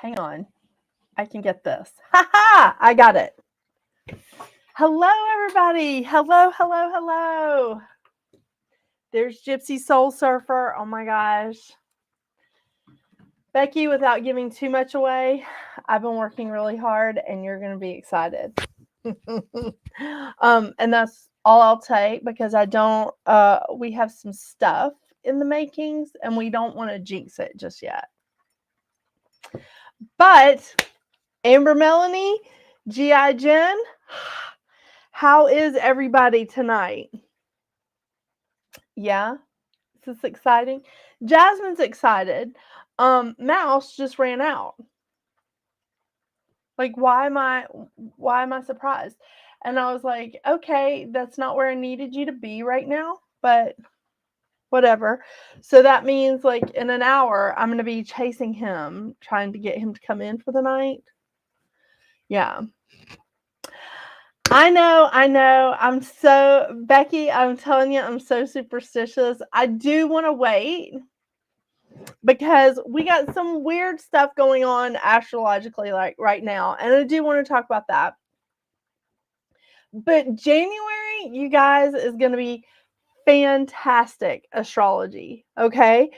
Hang on. I can get this. Ha ha! I got it. Hello, everybody. Hello, hello, hello. There's Gypsy Soul Surfer. Oh my gosh. Becky, without giving too much away, I've been working really hard and you're going to be excited. And that's all I'll take because we have some stuff in the makings and we don't want to jinx it just yet. But Amber Melanie, G.I. Jen, how is everybody tonight? Yeah, this is exciting. Jasmine's excited. Mouse just ran out. Like, why am I surprised? And I was like, okay, that's not where I needed you to be right now, but whatever. So that means like in an hour, I'm going to be chasing him, trying to get him to come in for the night. Yeah. I know. Becky, I'm telling you, I'm so superstitious. I do want to wait because we got some weird stuff going on astrologically like right now. And I do want to talk about that. But January, you guys, is going to be fantastic astrology. Okay.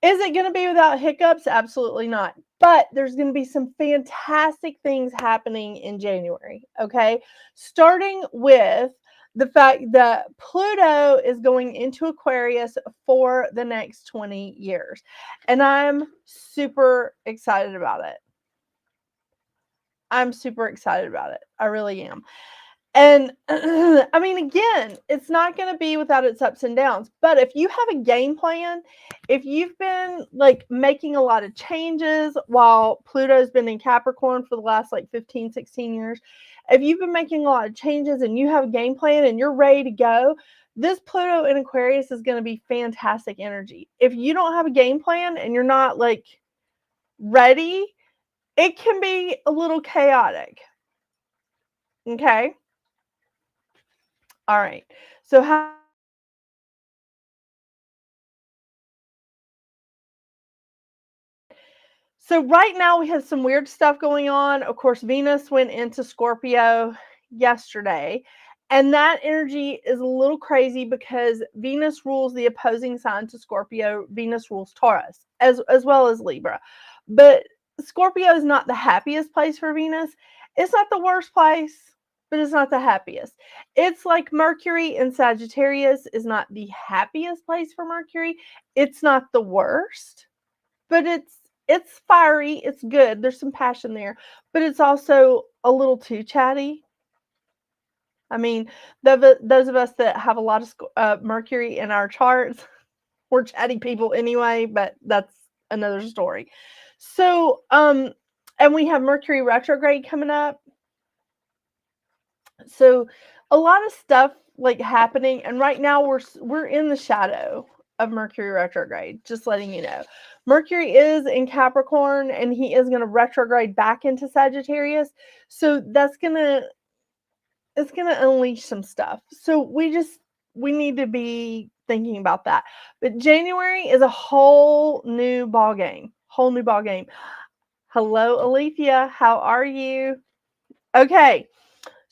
Is it going to be without hiccups? Absolutely not. But there's going to be some fantastic things happening in January. Okay. Starting with the fact that Pluto is going into Aquarius for the next 20 years. And I'm super excited about it. I really am. And I mean, again, it's not going to be without its ups and downs. But if you have a game plan, if you've been like making a lot of changes while Pluto's been in Capricorn for the last like 15, 16 years, if you've been making a lot of changes and you have a game plan and you're ready to go, this Pluto in Aquarius is going to be fantastic energy. If you don't have a game plan and you're not like ready, it can be a little chaotic. Okay. All right. So right now we have some weird stuff going on. Of course, Venus went into Scorpio yesterday, and that energy is a little crazy because Venus rules the opposing sign to Scorpio. Venus rules Taurus as well as Libra. But Scorpio is not the happiest place for Venus. It's not the worst place, but it's not the happiest. It's like Mercury in Sagittarius is not the happiest place for Mercury. It's not the worst, but it's fiery. It's good. There's some passion there, but it's also a little too chatty. I mean, those of us that have a lot of Mercury in our charts, we're chatty people anyway, but that's another story. So, and we have Mercury retrograde coming up. So a lot of stuff like happening, and right now we're in the shadow of Mercury retrograde, just letting you know. Mercury is in Capricorn and he is going to retrograde back into Sagittarius. So it's going to unleash some stuff. So we need to be thinking about that. But January is a whole new ball game. Hello, Alethea. How are you? Okay.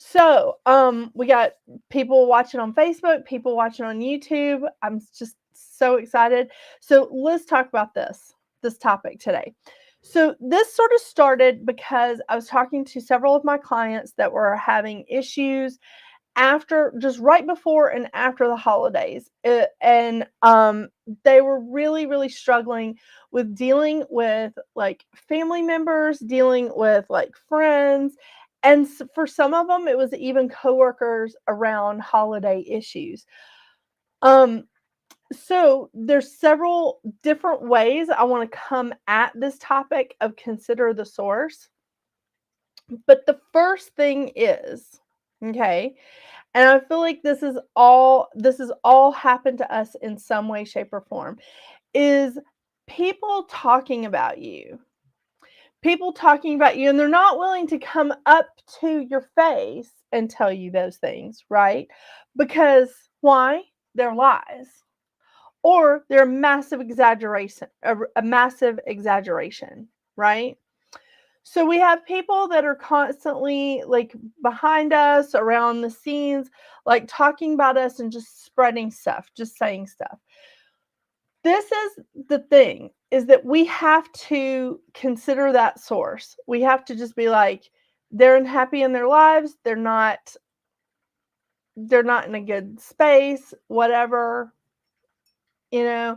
So, we got people watching on Facebook, people watching on YouTube. I'm just so excited. So let's talk about this topic today. So this sort of started because I was talking to several of my clients that were having issues just right before and after the holidays. And they were really, really struggling with dealing with like family members, dealing with like friends. And for some of them, it was even coworkers around holiday issues. So there's several different ways I want to come at this topic of consider the source. But the first thing is, okay, and I feel like this is all happened to us in some way, shape, or form, is people talking about you. People talking about you, and they're not willing to come up to your face and tell you those things, right? Because why? They're lies. Or they're a massive exaggeration, right? So we have people that are constantly like behind us, around the scenes, like talking about us and just spreading stuff, just saying stuff. This is the thing, is that we have to consider that source. We have to just be like, they're unhappy in their lives, they're not in a good space, whatever, you know.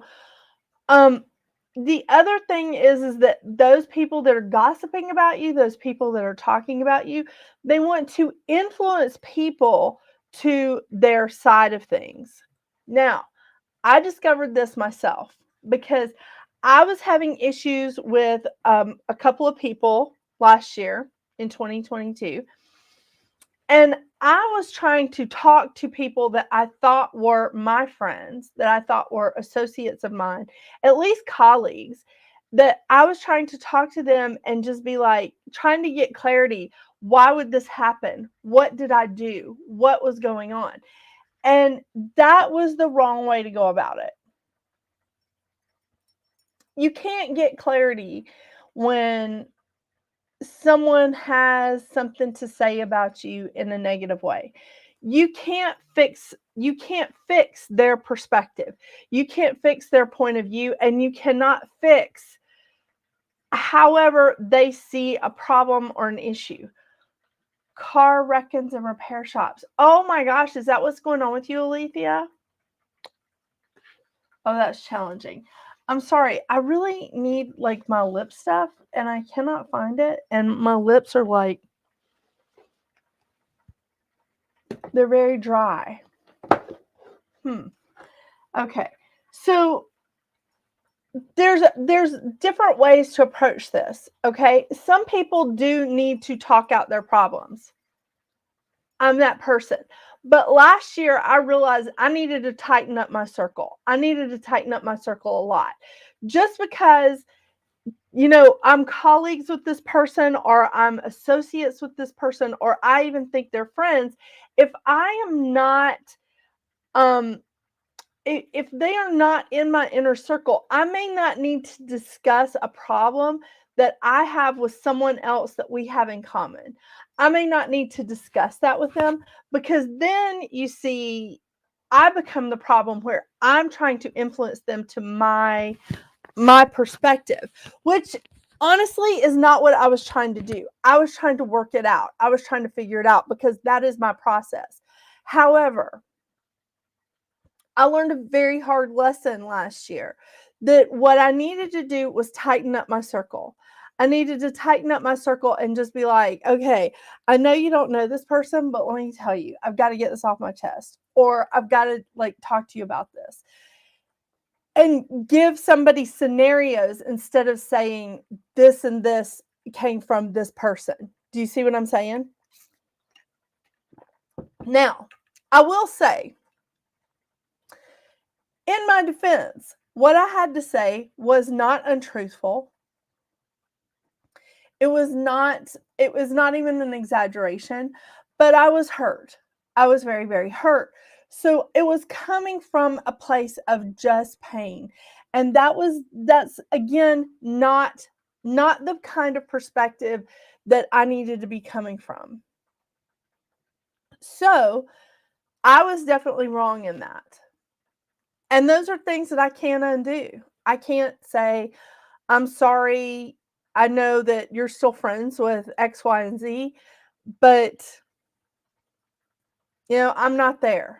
The other thing is that those people that are gossiping about you, those people that are talking about you, they want to influence people to their side of things. Now, I discovered this myself because I was having issues with a couple of people last year in 2022. And I was trying to talk to people that I thought were my friends, that I thought were associates of mine, at least colleagues, that I was trying to talk to them and just be like, trying to get clarity. Why would this happen? What did I do? What was going on? And that was the wrong way to go about it. You can't get clarity when someone has something to say about you in a negative way. You can't fix their perspective. You can't fix their point of view, and you cannot fix however they see a problem or an issue. Car wreck-ins and repair shops. Oh my gosh, is that what's going on with you, Alethea? Oh, that's challenging. I'm sorry. I really need like my lip stuff and I cannot find it. And my lips are like, they're very dry. Okay. So there's different ways to approach this. Okay. Some people do need to talk out their problems. I'm that person. But last year, I realized I needed to tighten up my circle. I needed to tighten up my circle a lot. Just because, I'm colleagues with this person, or I'm associates with this person, or I even think they're friends. If I am not, if they are not in my inner circle, I may not need to discuss a problem that I have with someone else that we have in common. I may not need to discuss that with them, because then you see, I become the problem where I'm trying to influence them to my perspective, which honestly is not what I was trying to do. I was trying to work it out. I was trying to figure it out because that is my process. However, I learned a very hard lesson last year, that what I needed to do was tighten up my circle. I needed to tighten up my circle and just be like, okay, I know you don't know this person, but let me tell you, I've got to get this off my chest, or I've got to like talk to you about this. And give somebody scenarios instead of saying this and this came from this person. Do you see what I'm saying? Now, I will say, in my defense, what I had to say was not untruthful. It was not even an exaggeration, but I was hurt. I was very, very hurt. So it was coming from a place of just pain. And that's again not the kind of perspective that I needed to be coming from. So I was definitely wrong in that. And those are things that I can't undo. I can't say, I'm sorry, I know that you're still friends with X, Y, and Z, but I'm not there.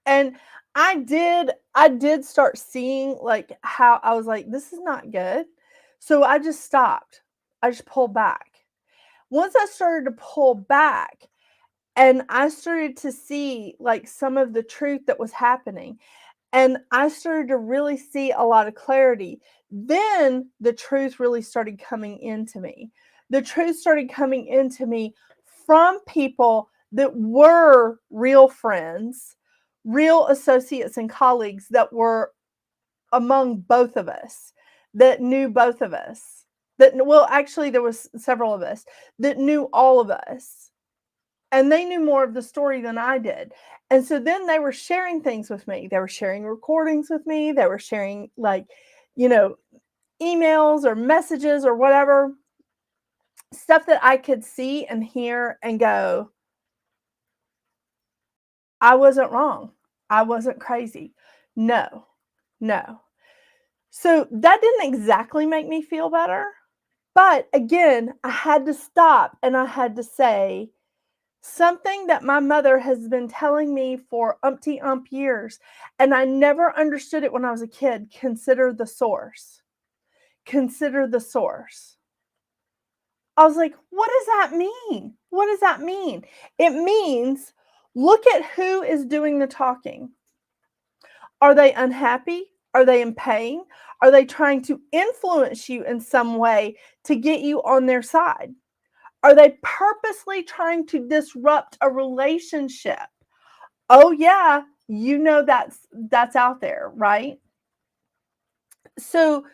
And I did start seeing like how I was like, this is not good. So I just stopped. I just pulled back. Once I started to pull back and I started to see like some of the truth that was happening, and I started to really see a lot of clarity, then the truth really started coming into me. The truth started coming into me from people that were real friends, real associates and colleagues that were among both of us, that knew both of us, actually there was several of us that knew all of us. And they knew more of the story than I did. And so then they were sharing things with me. They were sharing recordings with me. They were sharing emails or messages or whatever. stuff that I could see and hear and go, I wasn't wrong. I wasn't crazy. No, no. So that didn't exactly make me feel better. But again, I had to stop and I had to say, something that my mother has been telling me for years, and I never understood it when I was a kid. Consider the source. Consider the source. I was like, what does that mean? What does that mean? It means look at who is doing the talking. Are they unhappy? Are they in pain? Are they trying to influence you in some way to get you on their side? Are they purposely trying to disrupt a relationship? Oh yeah, that's out there, right? So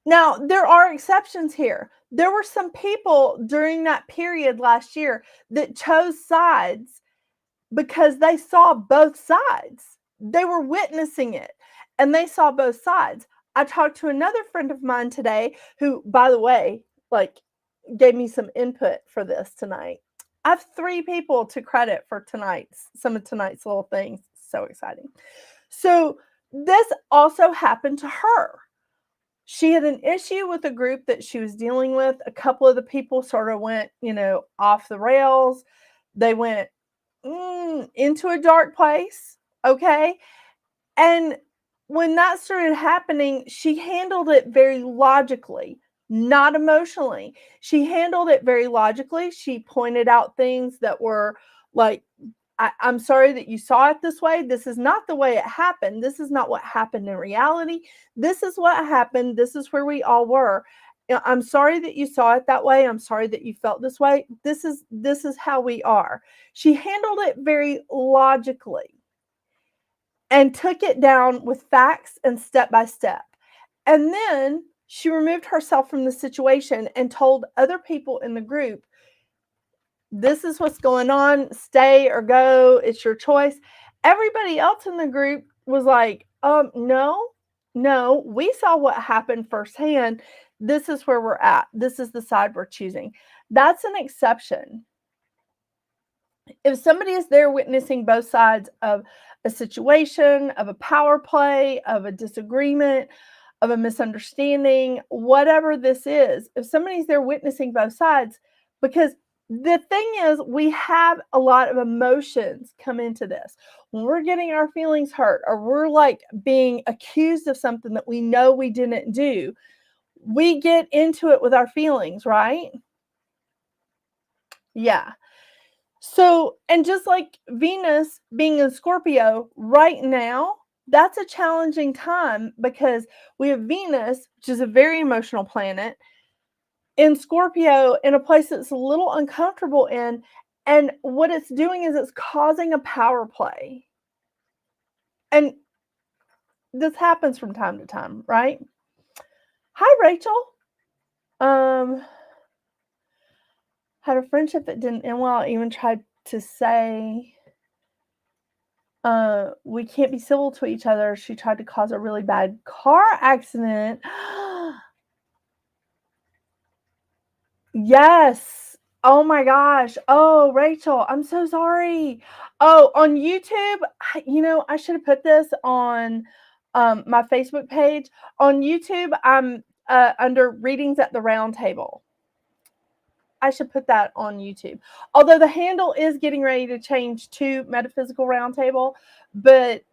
now there are exceptions here. There were some people during that period last year that chose sides because they saw both sides. They were witnessing it and they saw both sides. I talked to another friend of mine today who, by the way, like gave me some input for this tonight. I have 3 people to credit for some of tonight's little things. So exciting. So this also happened to her. She had an issue with a group that she was dealing with. A couple of the people sort of went, off the rails. They went into a dark place. Okay. And when that started happening, she handled it very logically, not emotionally. She handled it very logically. She pointed out things that were like, I'm sorry that you saw it this way. This is not the way it happened. This is not what happened in reality. This is what happened. This is where we all were. I'm sorry that you saw it that way. I'm sorry that you felt this way. This is how we are. She handled it very logically and took it down with facts and step by step. And then she removed herself from the situation and told other people in the group, this is what's going on, stay or go, it's your choice. Everybody else in the group was like, no, we saw what happened firsthand. This is where we're at. This is the side we're choosing. That's an exception. If somebody is there witnessing both sides of a situation, of a power play, of a disagreement, of a misunderstanding, whatever this is, if somebody's there witnessing both sides, because the thing is, we have a lot of emotions come into this. When we're getting our feelings hurt or we're like being accused of something that we know we didn't do, we get into it with our feelings, right? Yeah. So, and just like Venus being in Scorpio right now, that's a challenging time because we have Venus, which is a very emotional planet, in Scorpio in a place that's a little uncomfortable in. And what it's doing is it's causing a power play. And this happens from time to time, right? Hi, Rachel. Had a friendship that didn't end well. I even tried to say we can't be civil to each other. She tried to cause a really bad car accident. Yes. Oh my gosh. Oh, Rachel, I'm so sorry. Oh, on YouTube, I should have put this on my Facebook page. On YouTube, I'm under readings at the round table. I should put that on YouTube. Although the handle is getting ready to change to Metaphysical Round Table, but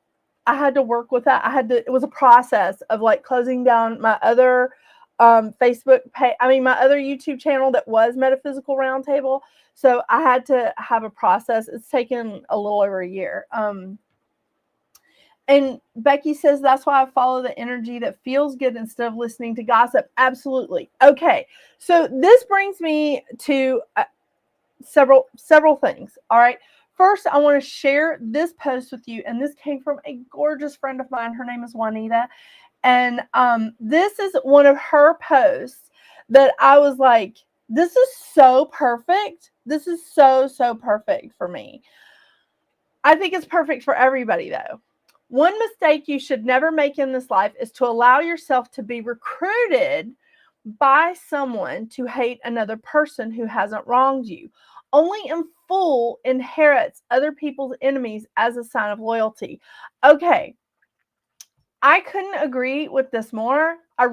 I had to work with that. It was a process of like closing down my other Facebook page. My other YouTube channel that was Metaphysical Roundtable. So I had to have a process. It's taken a little over a year. And Becky says, that's why I follow the energy that feels good instead of listening to gossip. Absolutely. Okay. So this brings me to several things. All right. First, I want to share this post with you. And this came from a gorgeous friend of mine. Her name is Juanita. And this is one of her posts that I was like, this is so perfect. This is so perfect for me. I think it's perfect for everybody, though. One mistake you should never make in this life is to allow yourself to be recruited by someone to hate another person who hasn't wronged you. Only a fool inherits other people's enemies as a sign of loyalty. Okay, I couldn't agree with this more. I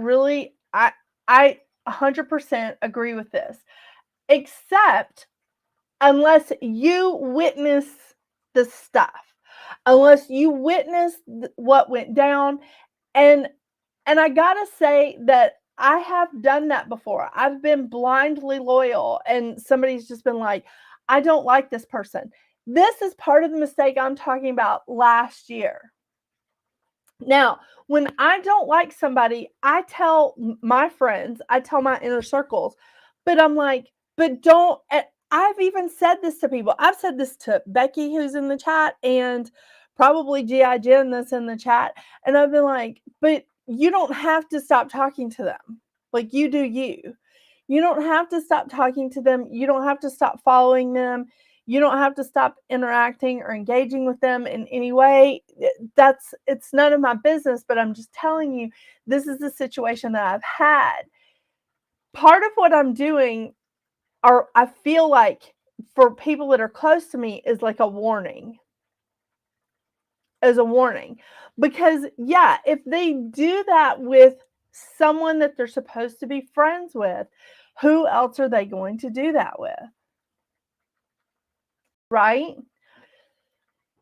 100% agree with this. Except unless you witness the stuff, unless you witness what went down, and I gotta say that I have done that before. I've been blindly loyal, and somebody's just been like, I don't like this person. This is part of the mistake I'm talking about last year. Now, when I don't like somebody, I tell my friends, I tell my inner circles, but I'm like, but don't. I've even said this to people. I've said this to Becky, who's in the chat, and probably G.I. Jen, that's in the chat. And I've been like, but you don't have to stop talking to them. Like, you do you. You don't have to stop talking to them. You don't have to stop following them. You don't have to stop interacting or engaging with them in any way. It's none of my business, but I'm just telling you, this is the situation that I've had. Part of what I'm doing, or I feel like for people that are close to me, is like a warning. As a warning. Because yeah, if they do that with someone that they're supposed to be friends with, who else are they going to do that with? Right?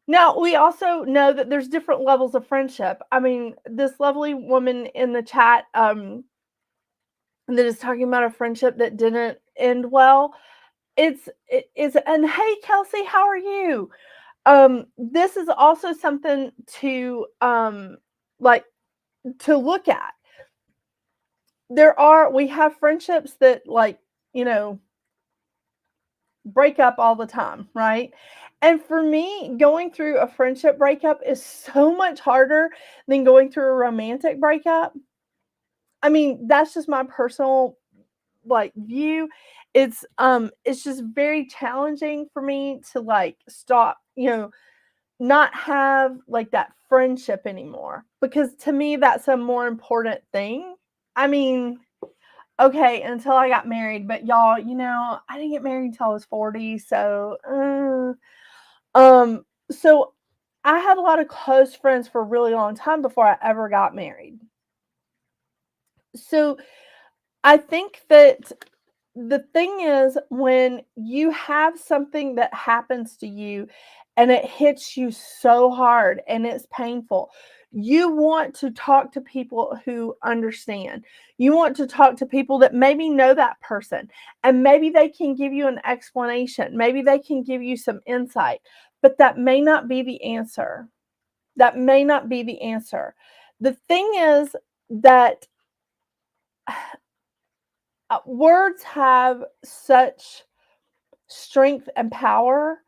Now, we also know that there's different levels of friendship. I mean, this lovely woman in the chat that is talking about a friendship that didn't end well. And hey, Kelsey, how are you? This is also something to like to look at. We have friendships that, like, break up all the time, right? And for me, going through a friendship breakup is so much harder than going through a romantic breakup. I mean, that's just my personal view. It's just very challenging for me to stop, not have like that friendship anymore, because to me that's a more important thing. I mean, okay, until I got married, but y'all, I didn't get married until I was 40, so I had a lot of close friends for a really long time before I ever got married. So I think that the thing is, when you have something that happens to you and it hits you so hard and it's painful, you want to talk to people who understand. You want to talk to people that maybe know that person, and maybe they can give you an explanation. Maybe they can give you some insight, but that may not be the answer. That may not be the answer. The thing is that words have such strength and power.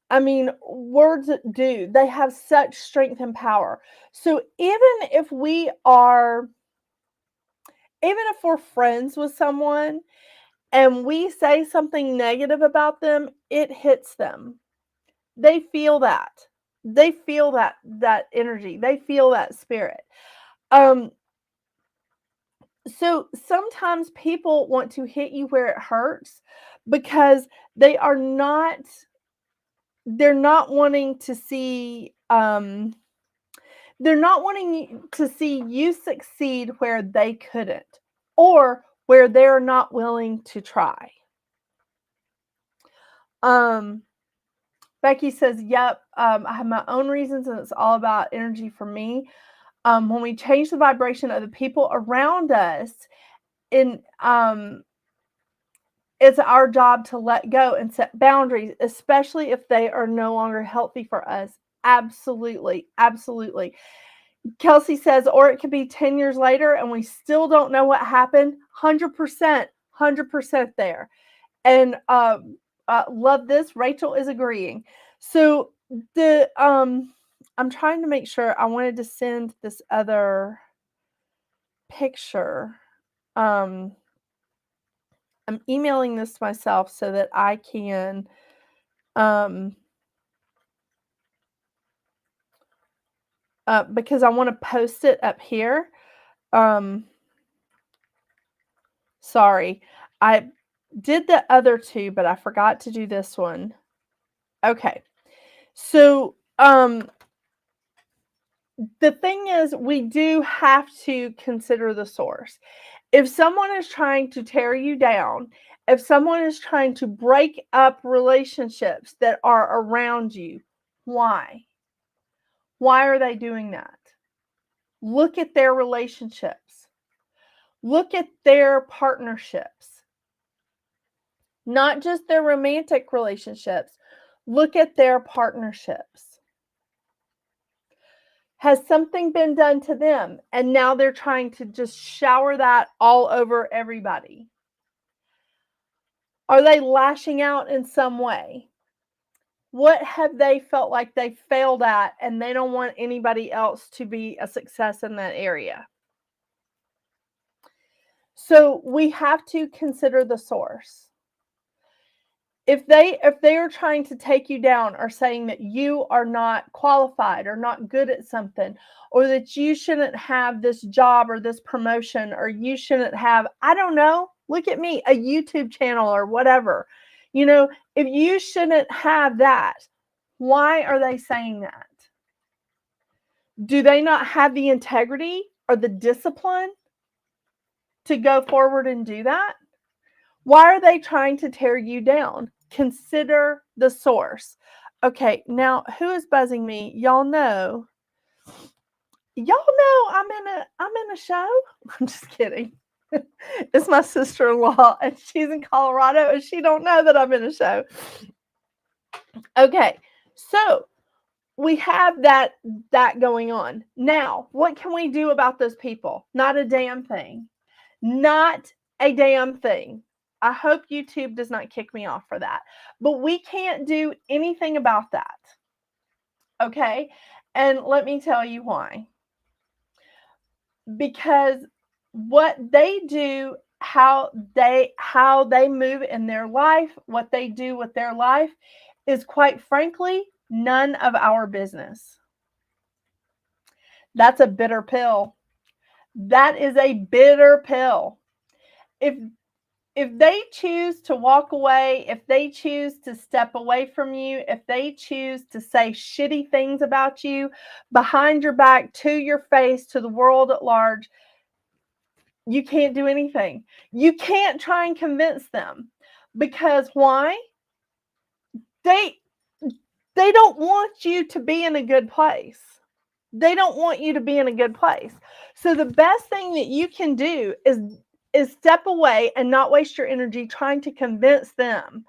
I mean, words do. They have such strength and power. So even if we're friends with someone and we say something negative about them, it hits them. They feel that. They feel that energy. They feel that spirit. So sometimes people want to hit you where it hurts because they're not wanting to see you succeed where they couldn't, or where they're not willing to try. Becky says, yep, I have my own reasons, and it's all about energy for me. When we change the vibration of the people around us, it's our job to let go and set boundaries, especially if they are no longer healthy for us. Absolutely. Absolutely. Kelsey says, or it could be 10 years later and we still don't know what happened. 100% there. And love this. Rachel is agreeing. So I'm trying to make sure. I wanted to send this other picture. I'm emailing this to myself so that I can because I want to post it up here. Sorry. I did the other two, but I forgot to do this one. Okay. So, the thing is, we do have to consider the source. If someone is trying to tear you down, if someone is trying to break up relationships that are around you, why? Why are they doing that? Look at their relationships. Look at their partnerships. Not just their romantic relationships. Look at their partnerships. Has something been done to them? And now they're trying to just shower that all over everybody. Are they lashing out in some way? What have they felt like they failed at and they don't want anybody else to be a success in that area? So we have to consider the source. If they are trying to take you down or saying that you are not qualified or not good at something, or that you shouldn't have this job or this promotion, or you shouldn't have, I don't know, look at me, a YouTube channel or whatever. If you shouldn't have that, why are they saying that? Do they not have the integrity or the discipline to go forward and do that? Why are they trying to tear you down? Consider the source. Okay, now who is buzzing me? Y'all know I'm in a show. I'm just kidding. It's my sister-in-law, and she's in Colorado, and she don't know that I'm in a show. Okay, so we have that going on. Now, what can we do about those people? Not a damn thing. Not a damn thing. I hope YouTube does not kick me off for that. But we can't do anything about that. Okay? And let me tell you why. Because what they do, how they move in their life, what they do with their life is, quite frankly, none of our business. That's a bitter pill. That is a bitter pill. If they choose to walk away, if they choose to step away from you, if they choose to say shitty things about you behind your back, to your face, to the world at large, you can't do anything. You can't try and convince them. Because why? They don't want you to be in a good place. They don't want you to be in a good place. So the best thing that you can do is step away and not waste your energy trying to convince them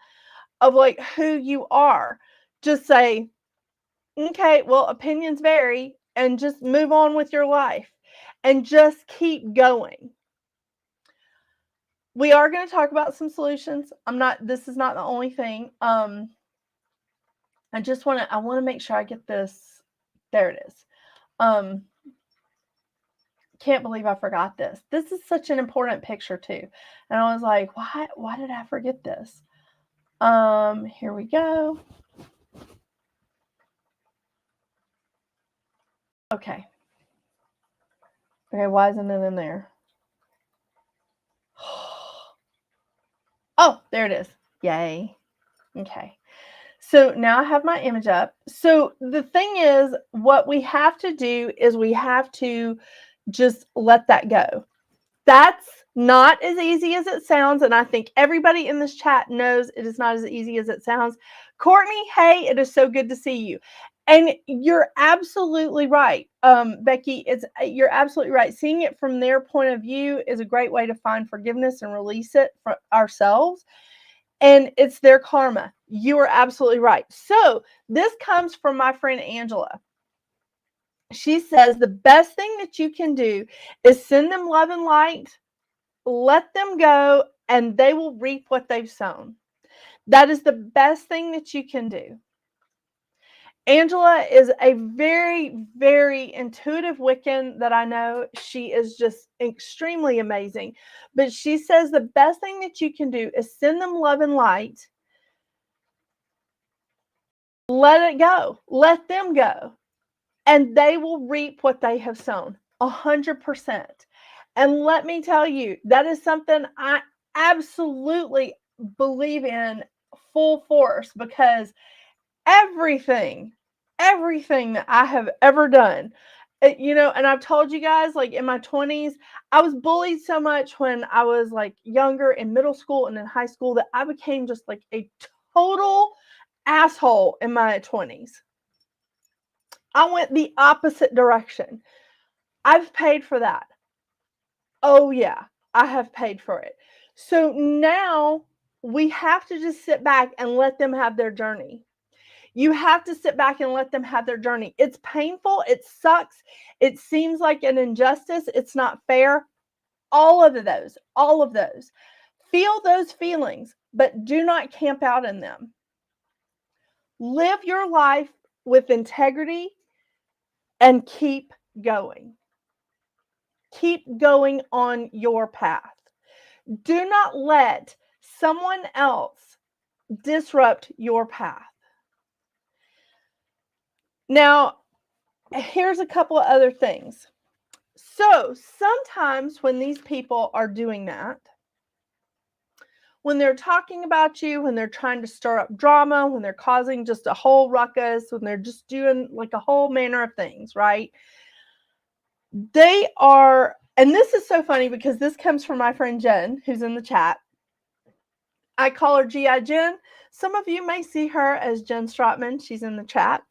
of like who you are. Just say, okay, well, opinions vary, and just move on with your life and just keep going. We are going to talk about some solutions. This is not the only thing. I want to make sure I get this. There it is. Can't believe I forgot this. This is such an important picture too. And I was like, why did I forget this? Here we go. Okay. Okay, why isn't it in there? Oh, there it is. Yay. Okay. So now I have my image up. So the thing is, what we have to do is we have to just let that go. That's not as easy as it sounds, and I think everybody in this chat knows it is not as easy as it sounds. Courtney, hey, it is so good to see you. And you're absolutely right, Becky. You're absolutely right. Seeing it from their point of view is a great way to find forgiveness and release it for ourselves. And it's their karma. You are absolutely right. So this comes from my friend Angela. She says the best thing that you can do is send them love and light, let them go, and they will reap what they've sown. That is the best thing that you can do. Angela is a very, very intuitive Wiccan that I know. She is just extremely amazing. But she says the best thing that you can do is send them love and light. Let it go. Let them go. And they will reap what they have sown. 100%. And let me tell you, that is something absolutely believe in full force, because everything that I have ever done, and I've told you guys, like in my 20s, I was bullied so much when I was like younger in middle school and in high school that I became just like a total asshole in my 20s. I went the opposite direction. I've paid for that. Oh yeah, I have paid for it. So now we have to just sit back and let them have their journey. You have to sit back and let them have their journey. It's painful. It sucks. It seems like an injustice. It's not fair. All of those. Feel those feelings, but do not camp out in them. Live your life with integrity and keep going. Keep going on your path. Do not let someone else disrupt your path. Now, here's a couple of other things. So sometimes when these people are doing that, when they're talking about you, when they're trying to stir up drama, when they're causing just a whole ruckus, when they're just doing like a whole manner of things, right? They are, and this is so funny because this comes from my friend Jen, who's in the chat. I call her G.I. Jen. Some of you may see her as Jen Stratman. She's in the chat.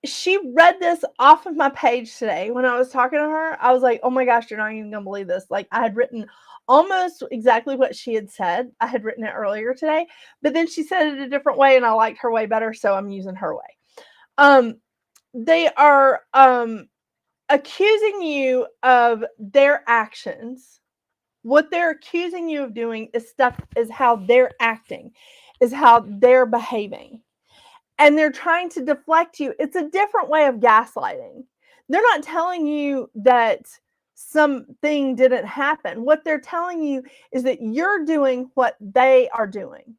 She read this off of my page today when I was talking to her. I was like, oh my gosh, you're not even gonna believe this. Like, I had written almost exactly what she had said. I had written it earlier today, but then she said it a different way and I liked her way better, so I'm using her way. They are accusing you of their actions. What they're accusing you of doing is how they're acting, is how they're behaving. And they're trying to deflect you. It's a different way of gaslighting. They're not telling you that something didn't happen. What they're telling you is that you're doing what they are doing.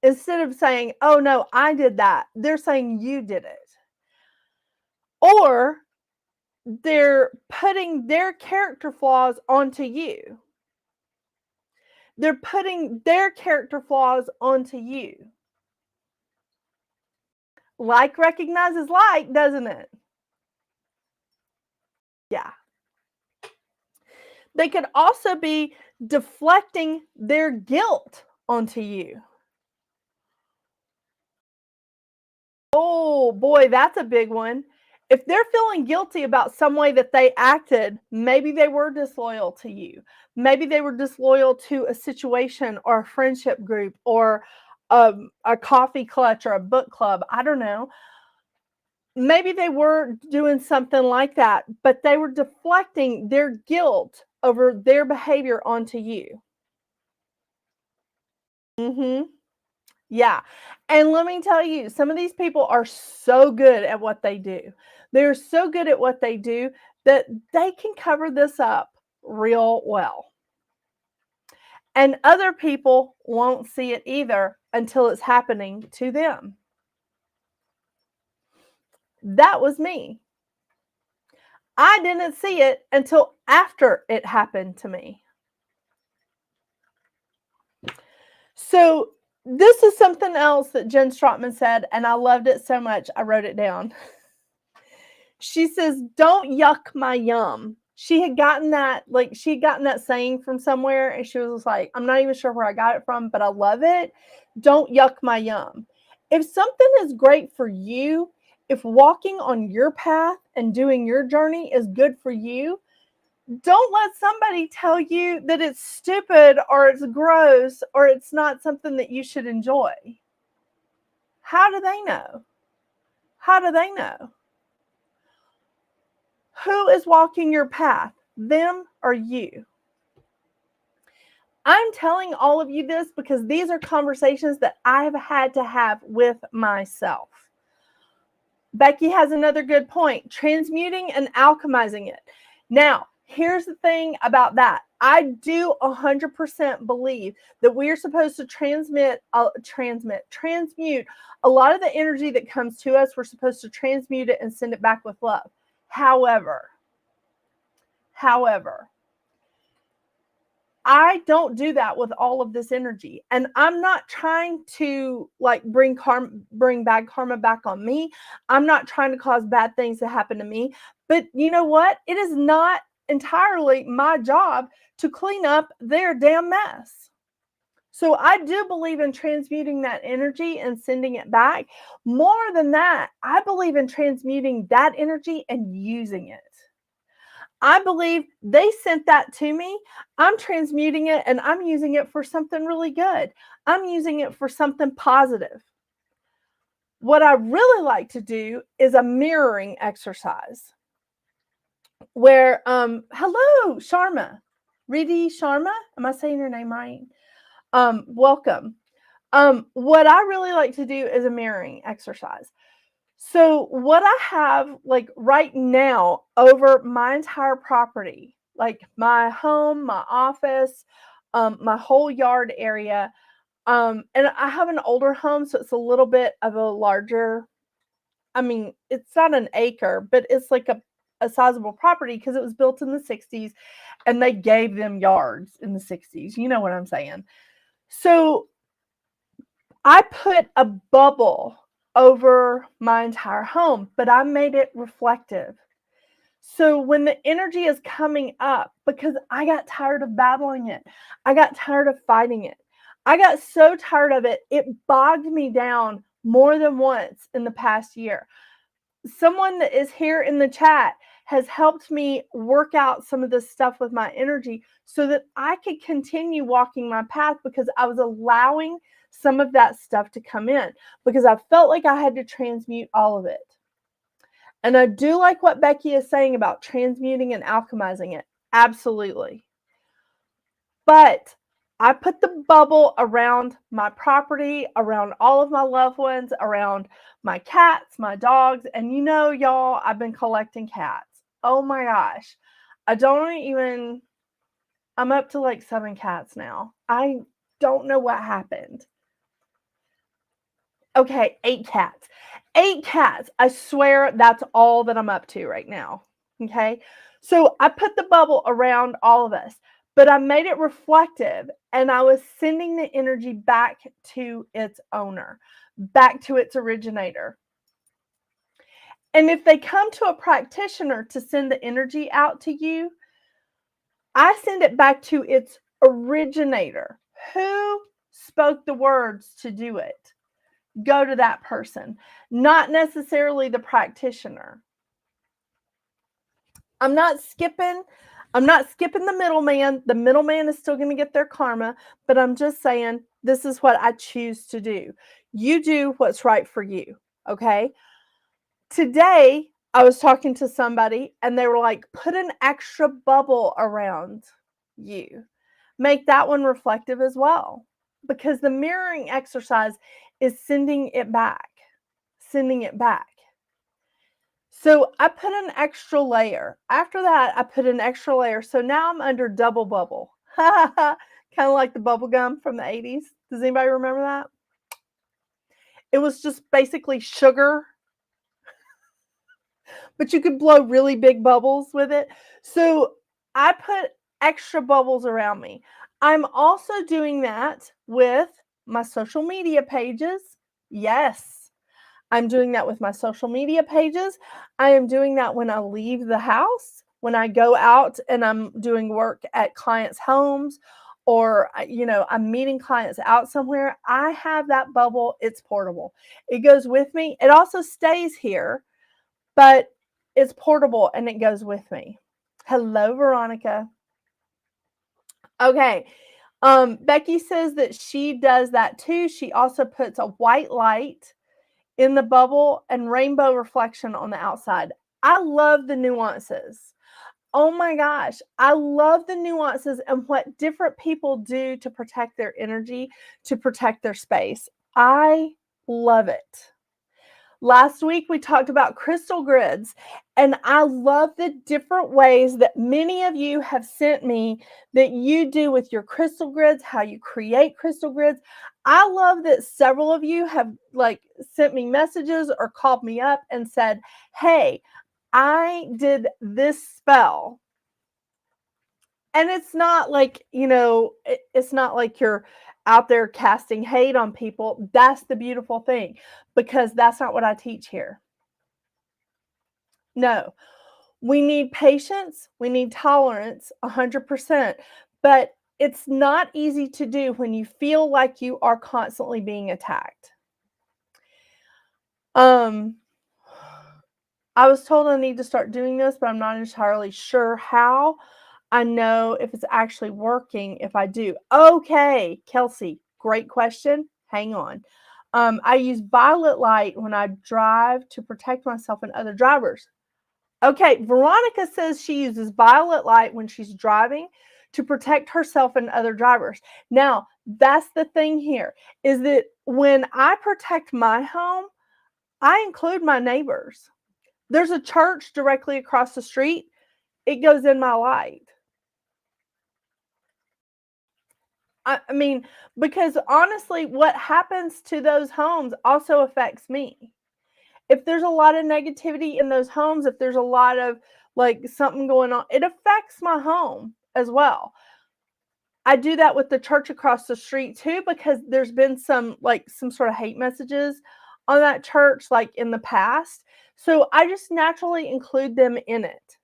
Instead of saying, oh no, I did that, they're saying you did it. Or they're putting their character flaws onto you. They're putting their character flaws onto you. Like recognizes like, doesn't it? Yeah. They could also be deflecting their guilt onto you. Oh boy, that's a big one. If they're feeling guilty about some way that they acted, maybe they were disloyal to you. Maybe they were disloyal to a situation or a friendship group or a coffee clutch or a book club. I don't know. Maybe they were doing something like that, but they were deflecting their guilt over their behavior onto you. Yeah. And let me tell you, some of these people are so good at what they do. They're so good at what they do that they can cover this up real well. And other people won't see it either until it's happening to them. That was me. I didn't see it until after it happened to me. So this is something else that Jen Stratman said, and I loved it so much, I wrote it down. She says, don't yuck my yum. She had gotten that saying from somewhere, and she was like, I'm not even sure where I got it from, but I love it. Don't yuck my yum. If something is great for you, if walking on your path and doing your journey is good for you, don't let somebody tell you that it's stupid or it's gross or it's not something that you should enjoy. How do they know? How do they know? Who is walking your path? Them or you? I'm telling all of you this because these are conversations that I've had to have with myself. Becky has another good point. Transmuting and alchemizing it. Now, here's the thing about that. I do 100% believe that we are supposed to transmute a lot of the energy that comes to us. We're supposed to transmute it and send it back with love. However, I don't do that with all of this energy. And I'm not trying to like bring bad karma back on me. I'm not trying to cause bad things to happen to me. But you know what? It is not entirely my job to clean up their damn mess. So I do believe in transmuting that energy and sending it back. More than that, I believe in transmuting that energy and using it. I believe they sent that to me. I'm transmuting it and I'm using it for something really good. I'm using it for something positive. What I really like to do is a mirroring exercise where, hello, Sharma. Riddhi Sharma. Am I saying your name right? Welcome. What I really like to do is a mirroring exercise. So what I have like right now over my entire property, like my home, my office, my whole yard area, and I have an older home, so it's a little bit of a larger, I mean, it's not an acre, but it's like a sizable property because it was built in the 60s and they gave them yards in the 60s. You know what I'm saying? So I put a bubble over my entire home, but I made it reflective. So when the energy is coming up, because I got tired of battling it, I got tired of fighting it. I got so tired of it, it bogged me down more than once in the past year. Someone that is here in the chat has helped me work out some of this stuff with my energy so that I could continue walking my path because I was allowing some of that stuff to come in because I felt like I had to transmute all of it. And I do like what Becky is saying about transmuting and alchemizing it. Absolutely. But I put the bubble around my property, around all of my loved ones, around my cats, my dogs. And you know, y'all, I've been collecting cats. Oh my gosh. I'm up to like 7 cats now. I don't know what happened. Okay, 8 cats. 8 cats. I swear that's all that I'm up to right now. Okay. So I put the bubble around all of us, but I made it reflective and I was sending the energy back to its owner, back to its originator. And if they come to a practitioner to send the energy out to you, I send it back to its originator. Who spoke the words to do it? Go to that person, not necessarily the practitioner. I'm not skipping the middleman. The middleman is still going to get their karma, but I'm just saying this is what I choose to do. You do what's right for you, okay? Today, I was talking to somebody and they were like, put an extra bubble around you. Make that one reflective as well. Because the mirroring exercise is sending it back. Sending it back. So I put an extra layer. After that, I put an extra layer. So now I'm under double bubble. Kind of like the bubble gum from the 80s. Does anybody remember that? It was just basically sugar, but you could blow really big bubbles with it. So I put extra bubbles around me. I'm also doing that with my social media pages. Yes, I'm doing that with my social media pages. I am doing that when I leave the house, when I go out and I'm doing work at clients' homes, or, you know, I'm meeting clients out somewhere. I have that bubble. It's portable. It goes with me. It also stays here, but it's portable and it goes with me. Hello, Veronica. Okay. Becky says that she does that too. She also puts a white light in the bubble and rainbow reflection on the outside. I love the nuances. Oh my gosh, I love the nuances and what different people do to protect their energy, to protect their space. I love it. Last week, we talked about crystal grids, and I love the different ways that many of you have sent me that you do with your crystal grids, how you create crystal grids. I love that several of you have like sent me messages or called me up and said, hey, I did this spell And it's not like, it's not like you're out there casting hate on people. That's the beautiful thing, because that's not what I teach here. No, we need patience, we need tolerance 100%, but it's not easy to do when you feel like you are constantly being attacked. Um, I was told I need to start doing this, but I'm not entirely sure how. I know if it's actually working if I do. Okay, Kelsey, great question. Hang on. I use violet light when I drive to protect myself and other drivers. Okay, Veronica says she uses violet light when she's driving to protect herself and other drivers. Now, that's the thing here, is that when I protect my home, I include my neighbors. There's a church directly across the street. It goes in my light. I mean, because honestly, what happens to those homes also affects me. If there's a lot of negativity in those homes, if there's a lot of like something going on, it affects my home as well. I do that with the church across the street too, because there's been some sort of hate messages on that church like in the past. So I just naturally include them in it.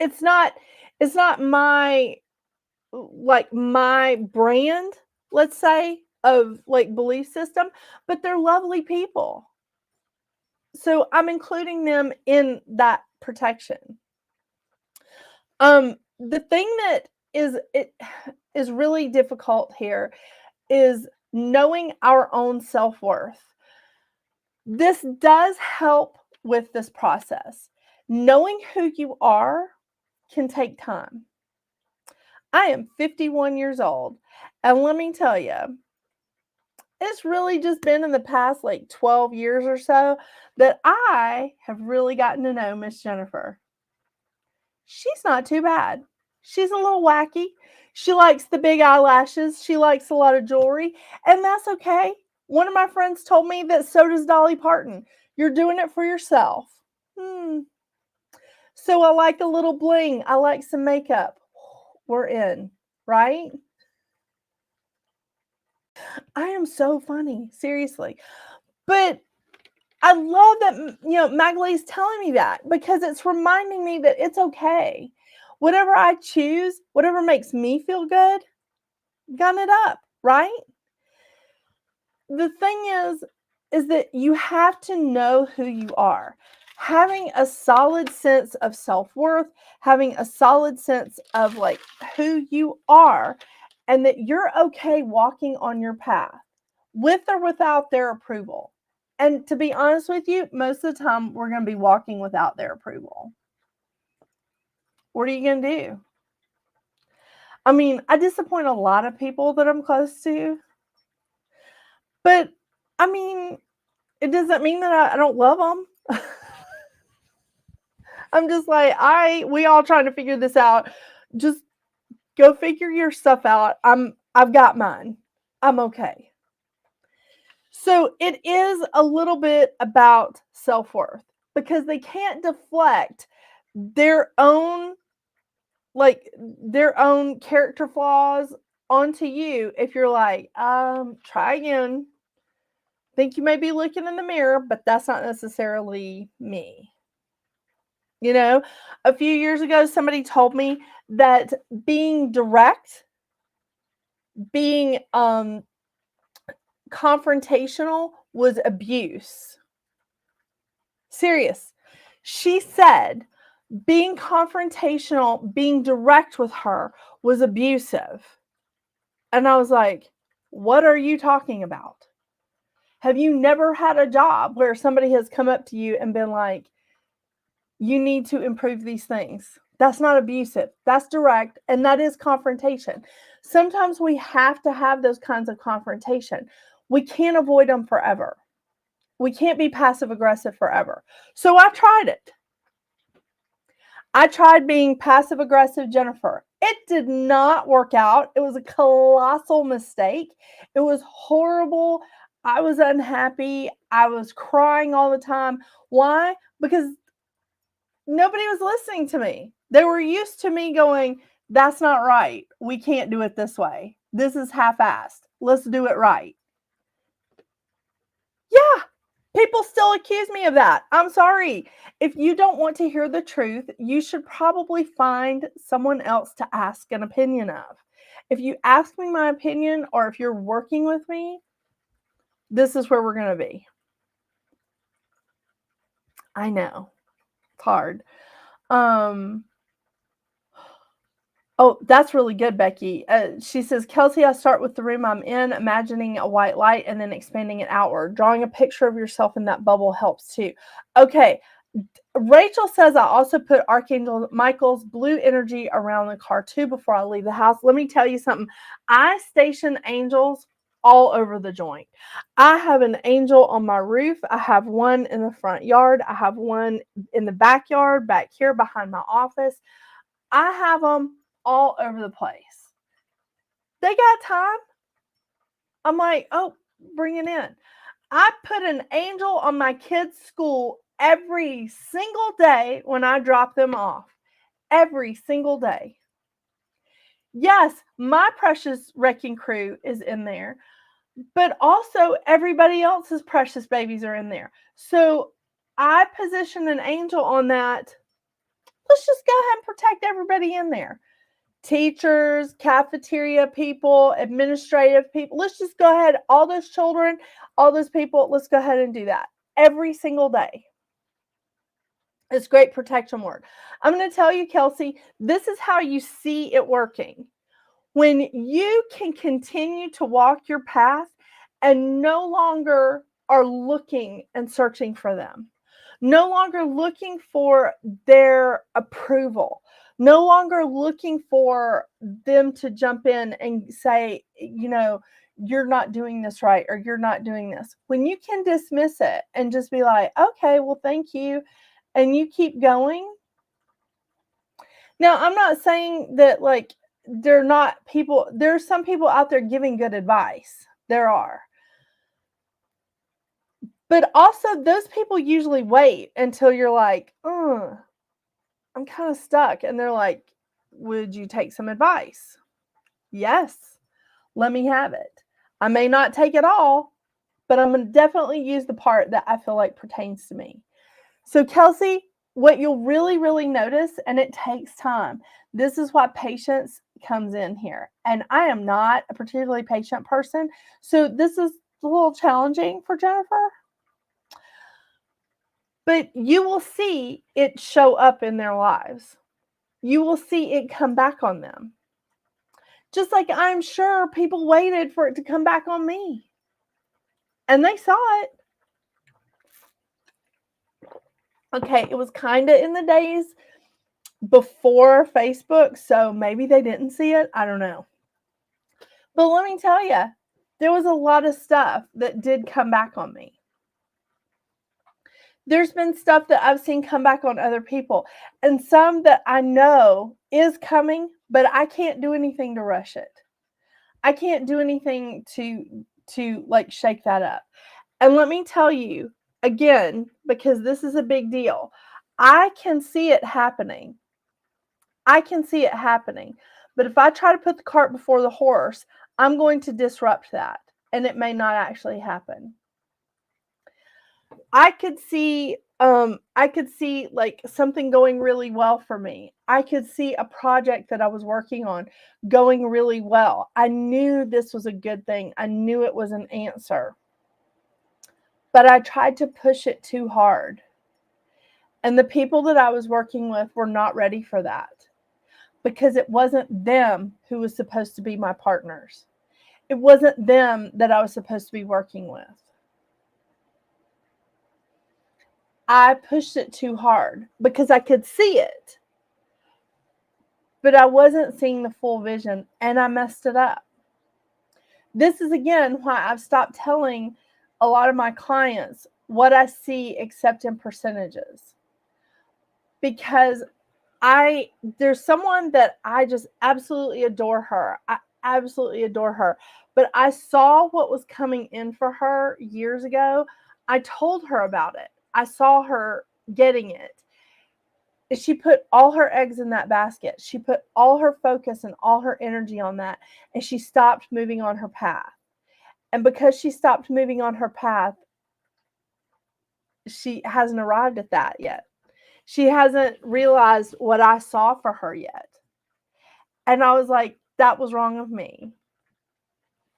It's not my my brand, let's say, of like belief system, but they're lovely people. So I'm including them in that protection. The thing that is really difficult here is knowing our own self-worth. This does help with this process. Knowing who you are can take time. I am 51 years old, and let me tell you, it's really just been in the past like 12 years or so that I have really gotten to know Miss Jennifer. She's not too bad. She's a little wacky. She likes the big eyelashes. She likes a lot of jewelry, and that's okay. One of my friends told me that so does Dolly Parton. You're doing it for yourself. So I like a little bling. I like some makeup. We're in, right? I am so funny, seriously. But I love that, Magali's telling me that, because it's reminding me that it's okay. Whatever I choose, whatever makes me feel good, gun it up, right? The thing is that you have to know who you are. Having a solid sense of self-worth, having a solid sense of like who you are, and that you're okay walking on your path with or without their approval. And to be honest with you, most of the time we're going to be walking without their approval. What are you going to do? I mean, I disappoint a lot of people that I'm close to. But, I mean, it doesn't mean that I don't love them. I'm just like, we all trying to figure this out. Just go figure your stuff out. I've got mine. I'm okay. So it is a little bit about self-worth, because they can't deflect their own character flaws onto you if you're like, try again. Think you may be looking in the mirror, but that's not necessarily me. A few years ago, somebody told me that being direct, being confrontational was abuse. Serious. She said being confrontational, being direct with her was abusive. And I was like, what are you talking about? Have you never had a job where somebody has come up to you and been like, you need to improve these things? That's not abusive. That's direct, and that is confrontation. Sometimes we have to have those kinds of confrontation. We can't avoid them forever. We can't be passive aggressive forever. So I tried it. I tried being passive aggressive Jennifer. It did not work out. It was a colossal mistake. It was horrible. I was unhappy. I was crying all the time. Why? Because nobody was listening to me. They were used to me going, That's not right. We can't do it this way. This is half-assed. Let's do it right. Yeah, people still accuse me of that. I'm sorry. If you don't want to hear the truth, you should probably find someone else to ask an opinion of. If you ask me my opinion, or if you're working with me, this is where we're going to be. I know. It's hard. Oh, that's really good, Becky. She says, Kelsey, I start with the room I'm in, imagining a white light and then expanding it outward. Drawing a picture of yourself in that bubble helps too. Okay. Rachel says, I also put Archangel Michael's blue energy around the car too before I leave the house. Let me tell you something. I station angels all over the joint. I have an angel on my roof. I have one in the front yard. I have one in the backyard, back here behind my office. I have them all over the place. They got time. I'm like, oh, bring it in. I put an angel on my kids' school every single day when I drop them off. Every single day. Yes, my precious wrecking crew is in there, but also everybody else's precious babies are in there. So I position an angel on that. Let's just go ahead and protect everybody in there. Teachers, cafeteria people, administrative people. Let's just go ahead. All those children, all those people, let's go ahead and do that every single day. It's great protection work. I'm going to tell you, Kelsey, this is how you see it working. When you can continue to walk your path and no longer are looking and searching for them, no longer looking for their approval, no longer looking for them to jump in and say, you know, you're not doing this right, or you're not doing this. When you can dismiss it and just be like, okay, well, thank you, and you keep going. Now, I'm not saying that like they're not people. There's some people out there giving good advice. There are. But also, those people usually wait until you're like, I'm kind of stuck. And they're like, would you take some advice? Yes, let me have it. I may not take it all, but I'm going to definitely use the part that I feel like pertains to me. So, Kelsey, what you'll really, really notice, and it takes time, this is why patience comes in here. And I am not a particularly patient person, so this is a little challenging for Jennifer. But you will see it show up in their lives. You will see it come back on them. Just like I'm sure people waited for it to come back on me. And they saw it. Okay, it was kind of in the days before Facebook, so maybe they didn't see it. I don't know. But let me tell you, there was a lot of stuff that did come back on me. There's been stuff that I've seen come back on other people, and some that I know is coming, but I can't do anything to rush it. I can't do anything to like shake that up. And let me tell you again, because this is a big deal, I can see it happening. I can see it happening. But if I try to put the cart before the horse, I'm going to disrupt that, and it may not actually happen. I could see like something going really well for me. I could see a project that I was working on going really well. I knew this was a good thing. I knew it was an answer. But I tried to push it too hard. And the people that I was working with were not ready for that, because it wasn't them who was supposed to be my partners. It wasn't them that I was supposed to be working with. I pushed it too hard because I could see it, but I wasn't seeing the full vision, and I messed it up. This is again why I've stopped telling a lot of my clients what I see except in percentages, because there's someone that I just absolutely adore her. I absolutely adore her, but I saw what was coming in for her years ago. I told her about it. I saw her getting it. she put all her eggs in that basket. She put all her focus and all her energy on that, and she stopped moving on her path. And because she stopped moving on her path, she hasn't arrived at that yet. She hasn't realized what I saw for her yet. And I was like, that was wrong of me.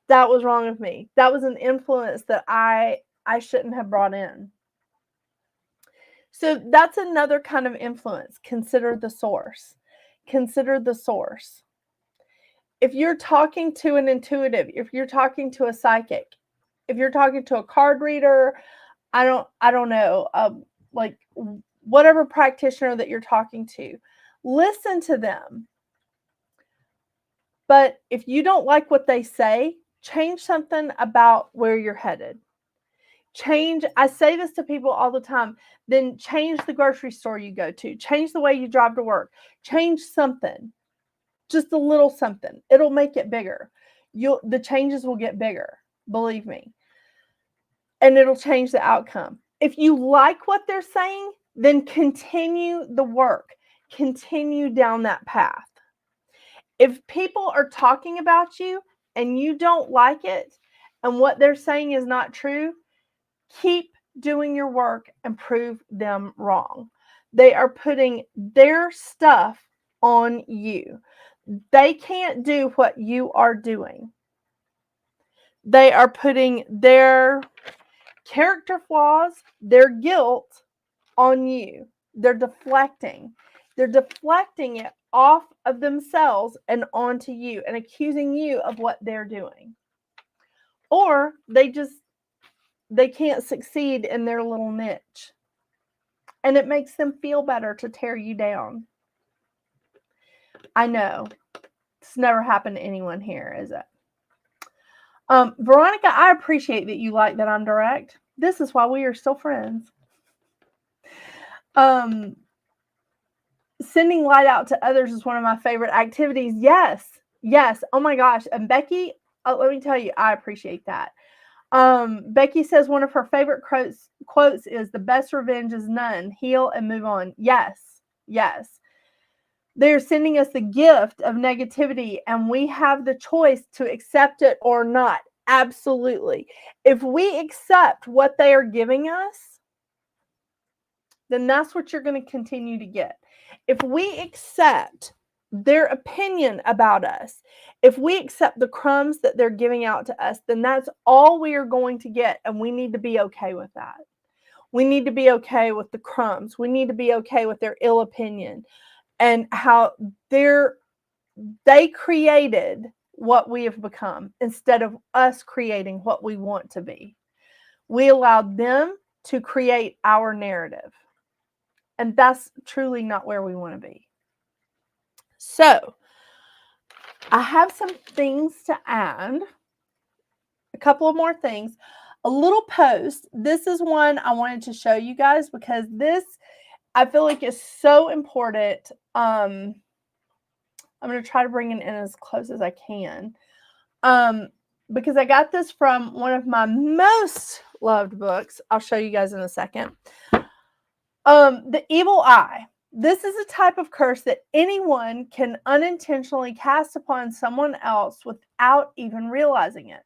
That was wrong of me. That was an influence that I shouldn't have brought in. So that's another kind of influence. Consider the source. Consider the source. If you're talking to an intuitive, if you're talking to a psychic, if you're talking to a card reader, I don't know, like whatever practitioner that you're talking to, listen to them. But if you don't like what they say, change something about where you're headed. Change, I say this to people all the time, then change the grocery store you go to, change the way you drive to work, change something, just a little something. It'll make it bigger. The changes will get bigger, believe me. And it'll change the outcome. If you like what they're saying, then continue the work. Continue down that path. If people are talking about you and you don't like it and what they're saying is not true, keep doing your work and prove them wrong. They are putting their stuff on you. They can't do what you are doing. They are putting their character flaws, their guilt on you. They're deflecting. They're deflecting it off of themselves and onto you and accusing you of what they're doing. Or they can't succeed in their little niche. And it makes them feel better to tear you down. I know. It's never happened to anyone here, is it? Veronica, I appreciate that you like that I'm direct. This is why we are still friends. Sending light out to others is one of my favorite activities. Yes. Oh my gosh. And Becky, let me tell you, I appreciate that. Becky says one of her favorite quotes is, "The best revenge is none. Heal and move on." Yes. They're sending us the gift of negativity, and we have the choice to accept it or not. Absolutely. If we accept what they are giving us, then that's what you're going to continue to get. If we accept their opinion about us, if we accept the crumbs that they're giving out to us, then that's all we are going to get, and we need to be okay with that. We need to be okay with the crumbs. We need to be okay with their ill opinion and how they created what we have become instead of us creating what we want to be. We allowed them to create our narrative. And that's truly not where we want to be. So, I have some things to add. A couple of more things. A little post. This is one I wanted to show you guys because this, I feel like, is so important. I'm going to try to bring it in as close as I can. Because I got this from one of my most loved books. I'll show you guys in a second. The evil eye. This is a type of curse that anyone can unintentionally cast upon someone else without even realizing it.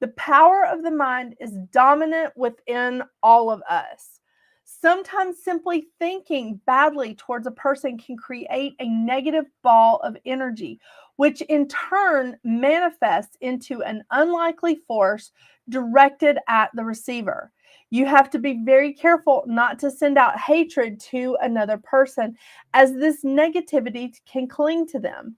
The power of the mind is dominant within all of us. Sometimes simply thinking badly towards a person can create a negative ball of energy, which in turn manifests into an unlikely force directed at the receiver. You have to be very careful not to send out hatred to another person, as this negativity can cling to them.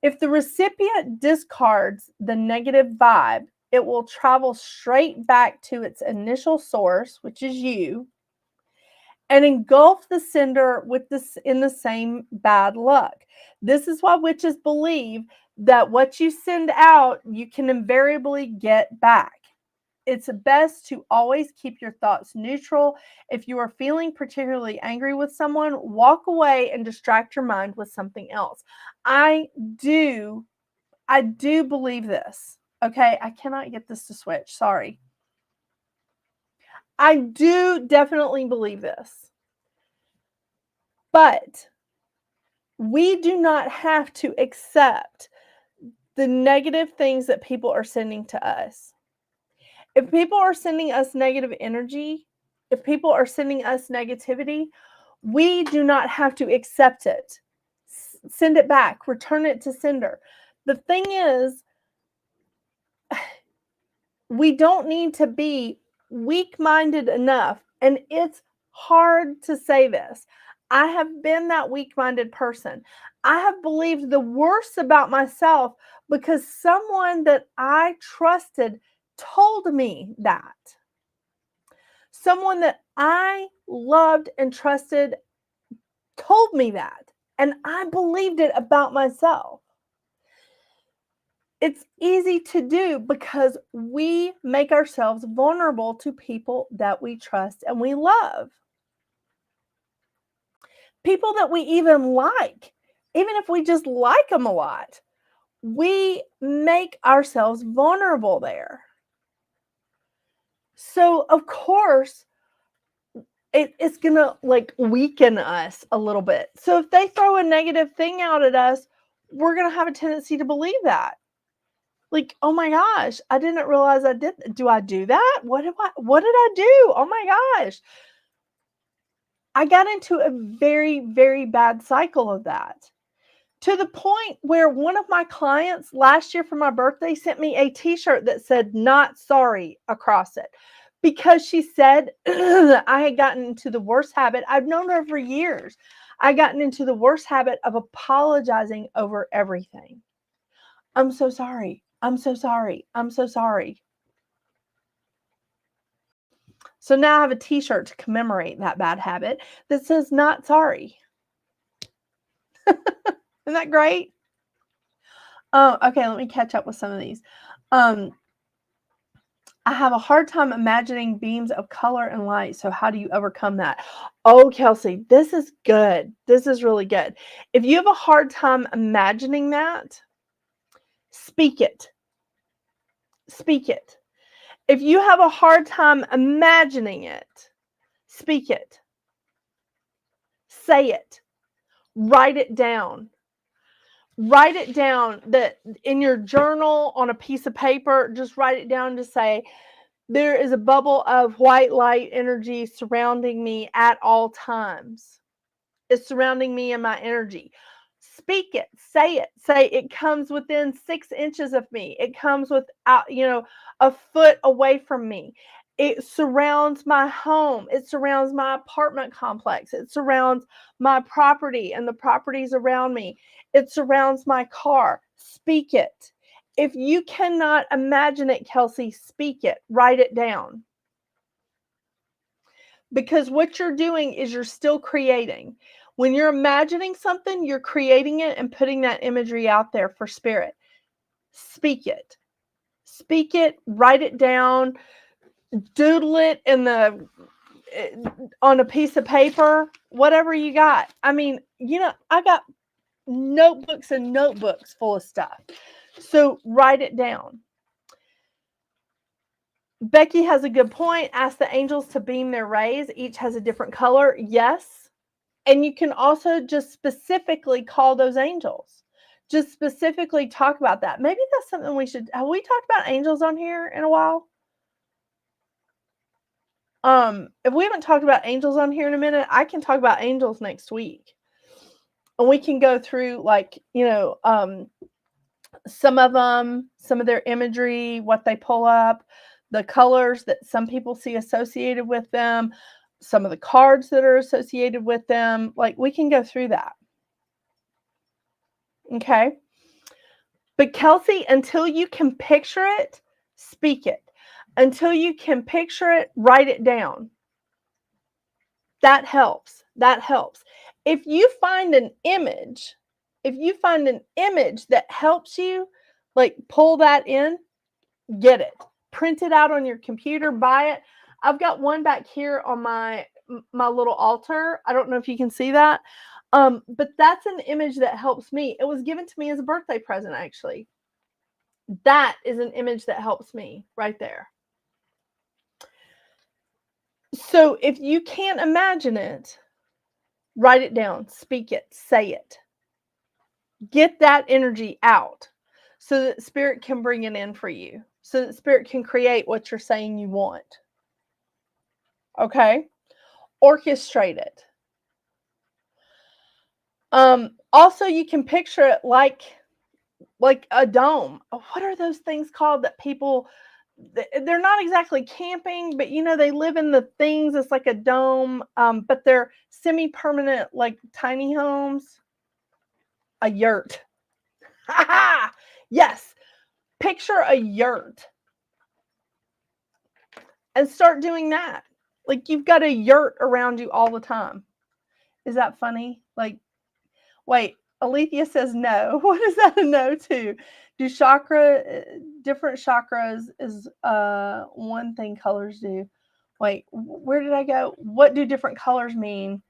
If the recipient discards the negative vibe, it will travel straight back to its initial source, which is you, and engulf the sender in the same bad luck. This is why witches believe that what you send out, you can invariably get back. It's best to always keep your thoughts neutral. If you are feeling particularly angry with someone, walk away and distract your mind with something else. I do believe this. Okay, I cannot get this to switch. Sorry. I do definitely believe this. But We do not have to accept the negative things that people are sending to us. If people are sending us negative energy, if people are sending us negativity, we do not have to accept it. Send it back, return it to sender. The thing is, we don't need to be weak-minded enough, and it's hard to say this. I have been that weak-minded person. I have believed the worst about myself because someone that I trusted told me that. Someone that I loved and trusted told me that, and I believed it about myself. It's easy to do because we make ourselves vulnerable to people that we trust and we love. People that we even like, even if we just like them a lot, we make ourselves vulnerable there. So, of course, it's going to like weaken us a little bit. So, if they throw a negative thing out at us, we're going to have a tendency to believe that. Like, oh my gosh, I didn't realize I did. Do I do that? What did I do? Oh my gosh. I got into a very, very bad cycle of that, to the point where one of my clients last year for my birthday sent me a t-shirt that said "not sorry" across it, because she said I had gotten into the worst habit. I've known her for years. I gotten into the worst habit of apologizing over everything. I'm so sorry. I'm so sorry. I'm so sorry. So now I have a t-shirt to commemorate that bad habit that says "not sorry." Isn't that great? Okay, let me catch up with some of these. I have a hard time imagining beams of color and light. So how do you overcome that? Oh, Kelsey, this is good. This is really good. If you have a hard time imagining that, speak it. Speak it. If you have a hard time imagining it, speak it. Say it. Write it down. Write it down, that in your journal on a piece of paper. Just write it down to say, there is a bubble of white light energy surrounding me at all times. It's surrounding me and my energy. Speak it, say it. Say it comes within 6 inches of me. It comes without, a foot away from me. It surrounds my home. It surrounds my apartment complex. It surrounds my property and the properties around me. It surrounds my car. Speak it. If you cannot imagine it, Kelsey, speak it. Write it down. Because what you're doing is you're still creating. When you're imagining something, you're creating it and putting that imagery out there for spirit. Speak it. Speak it, write it down, doodle it on a piece of paper, whatever you got. I mean, I got notebooks and notebooks full of stuff. So write it down. Becky has a good point. Ask the angels to beam their rays. Each has a different color. Yes. And you can also just specifically call those angels. Just specifically talk about that. Maybe that's something we should. Have we talked about angels on here in a while? If we haven't talked about angels on here in a minute, I can talk about angels next week. And we can go through, like, some of them, some of their imagery, what they pull up, the colors that some people see associated with them, some of the cards that are associated with them. Like, we can go through that. Okay. But Kelsey, until you can picture it, speak it. Until you can picture it, write it down. That helps. That helps. If you find an image, that helps you, like, pull that in, get it. Print it out on your computer, buy it. I've got one back here on my little altar. I don't know if you can see that. But that's an image that helps me. It was given to me as a birthday present, actually. That is an image that helps me right there. So if you can't imagine it, write it down, speak it, say it. Get that energy out so that spirit can bring it in for you, so that spirit can create what you're saying you want. Okay? Orchestrate it. Also, you can picture it like a dome. What are those things called that people, they're not exactly camping, but they live in the things. It's like a dome, but they're semi-permanent, like tiny homes. A yurt. Yes. Picture a yurt and start doing that. Like you've got a yurt around you all the time. Is that funny? Like, wait, Alethea says no. What is that a no to? Do different chakras is one thing colors do. Wait, where did I go? What do different colors mean?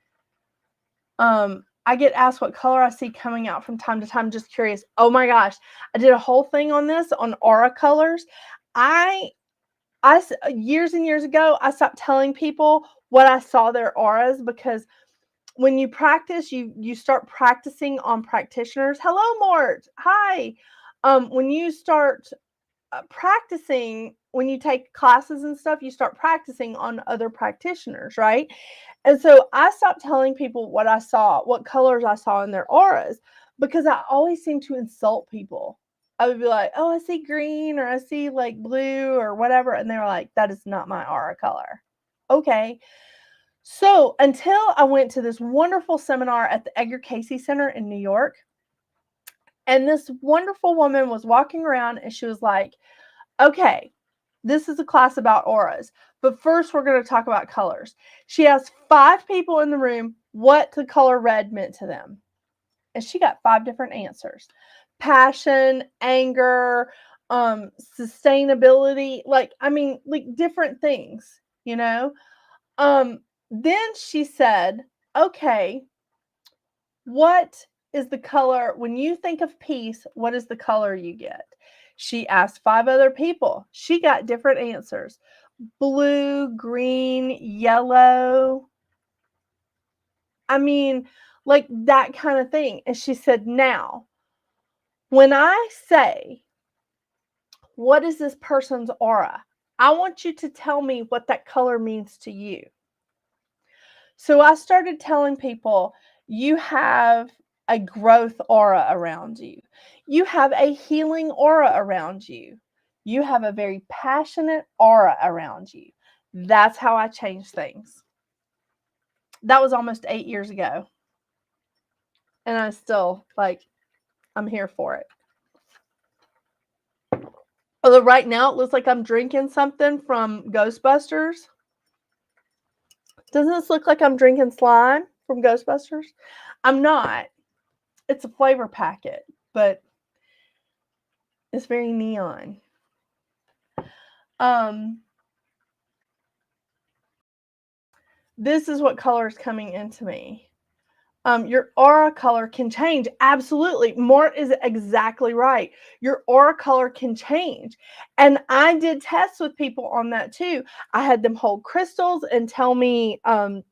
I get asked what color I see coming out from time to time. Just curious. Oh my gosh, I did a whole thing on this on aura colors. I years and years ago, I stopped telling people what I saw their auras, because when you practice, you start practicing on practitioners. Hello, Mort. Hi. When you start practicing, when you take classes and stuff, you start practicing on other practitioners, right? And so I stopped telling people what I saw, what colors I saw in their auras, because I always seemed to insult people. I would be like, oh, I see green, or I see like blue or whatever. And they were like, that is not my aura color. Okay. So until I went to this wonderful seminar at the Edgar Cayce Center in New York, and this wonderful woman was walking around and she was like, okay, this is a class about auras, but first we're going to talk about colors. She asked 5 people in the room what the color red meant to them. And she got 5 different answers. Passion, anger, sustainability, like different things, Then she said, okay, what is the color, when you think of peace, what is the color you get? She asked 5 other people. She got different answers. Blue, green, yellow. Like that kind of thing. And she said, now, when I say, what is this person's aura? I want you to tell me what that color means to you. So I started telling people, you have a growth aura around you. You have a healing aura around you. You have a very passionate aura around you. That's how I changed things. That was almost 8 years ago. And I still, I'm here for it. Although right now it looks like I'm drinking something from Ghostbusters. Doesn't this look like I'm drinking slime from Ghostbusters? I'm not. It's a flavor packet, but it's very neon. This is what color is coming into me. Your aura color can change. Absolutely. Mort is exactly right. Your aura color can change. And I did tests with people on that too. I had them hold crystals and tell me, not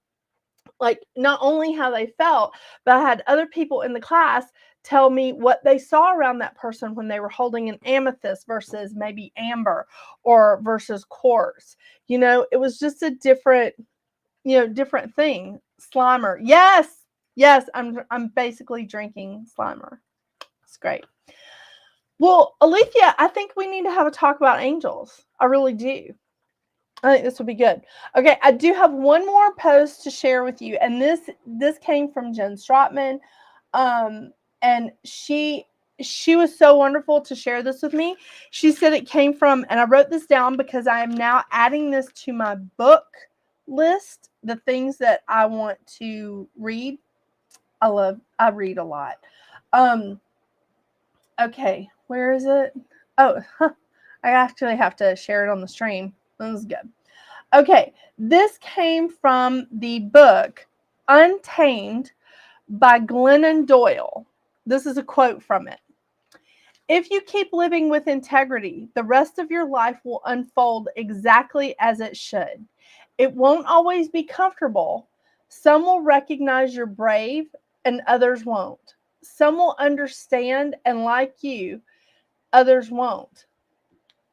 only how they felt, but I had other people in the class tell me what they saw around that person when they were holding an amethyst versus maybe amber or versus quartz. It was just a different thing. Slimer. Yes, I'm basically drinking Slimer. It's great. Well, Alethea, I think we need to have a talk about angels. I really do. I think this will be good. Okay, I do have one more post to share with you, and this came from Jen Stratman, and she was so wonderful to share this with me. She said it came from, and I wrote this down because I am now adding this to my book list, the things that I want to read. I read a lot. Okay, where is it? Oh, I actually have to share it on the stream. This is good. Okay, this came from the book Untamed by Glennon Doyle. This is a quote from it. If you keep living with integrity, the rest of your life will unfold exactly as it should. It won't always be comfortable. Some will recognize you're brave and others won't. Some will understand and like you, others won't.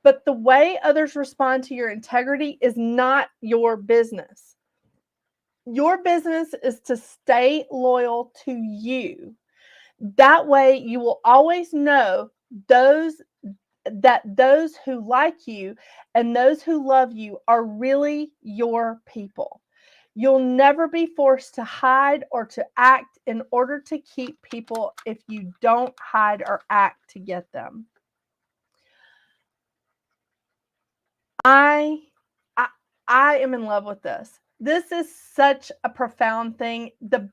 But the way others respond to your integrity is not your business. Your business is to stay loyal to you. That way you will always know those who like you and those who love you are really your people. You'll never be forced to hide or to act in order to keep people if you don't hide or act to get them. I am in love with this. This is such a profound thing. The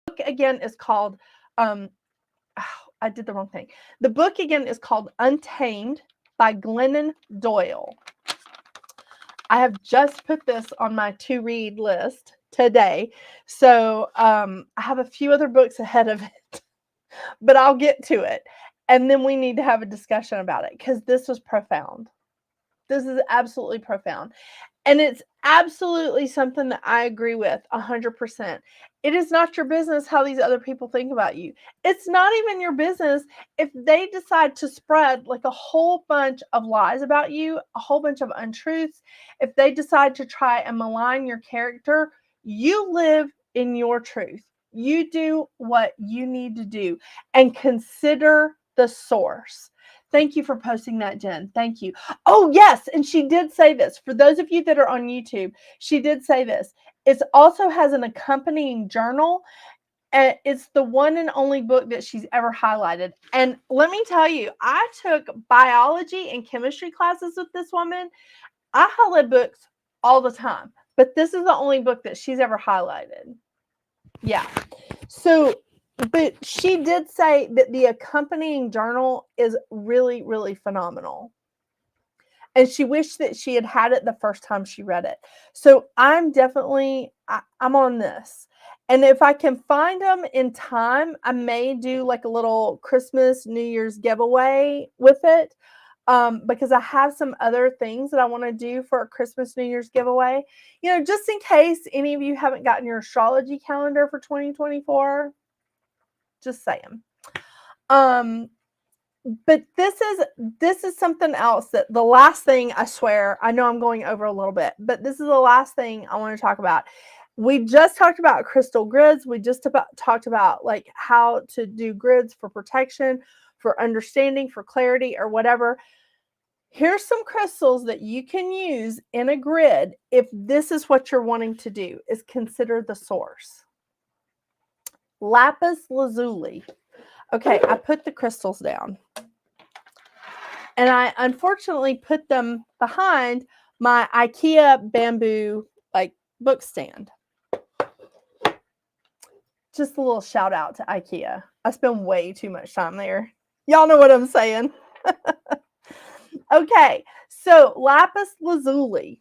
book again is called I did the wrong thing. The book again is called Untamed by Glennon Doyle. I have just put this on my to read list today. So I have a few other books ahead of it, but I'll get to it. And then we need to have a discussion about it because this was profound. This is absolutely profound. And it's absolutely something that I agree with 100%. It is not your business how these other people think about you. It's not even your business if they decide to spread like a whole bunch of lies about you, a whole bunch of untruths. If they decide to try and malign your character, you live in your truth. You do what you need to do and consider the source. Thank you for posting that, Jen. Thank you. Oh, yes. And she did say this. For those of you that are on YouTube, she did say this. It also has an accompanying journal. And it's the one and only book that she's ever highlighted. And let me tell you, I took biology and chemistry classes with this woman. I highlight books all the time, but this is the only book that she's ever highlighted. Yeah. So, but she did say that the accompanying journal is really, really phenomenal. And she wished that she had had it the first time she read it. So I'm on this. And if I can find them in time, I may do like a little Christmas, New Year's giveaway with it. Because I have some other things that I want to do for a Christmas, New Year's giveaway. You know, just in case any of you haven't gotten your astrology calendar for 2024. Just saying. But this is something else that the last thing, I swear, I know I'm going over a little bit, but this is the last thing I want to talk about. We just talked about crystal grids. We just talked about like how to do grids for protection, for understanding, for clarity, or whatever. Here's some crystals that you can use in a grid if this is what you're wanting to do, is consider the source. Lapis lazuli. Okay, I put the crystals down. And I unfortunately put them behind my IKEA bamboo like book stand. Just a little shout out to IKEA. I spend way too much time there. Y'all know what I'm saying. Okay, so lapis lazuli.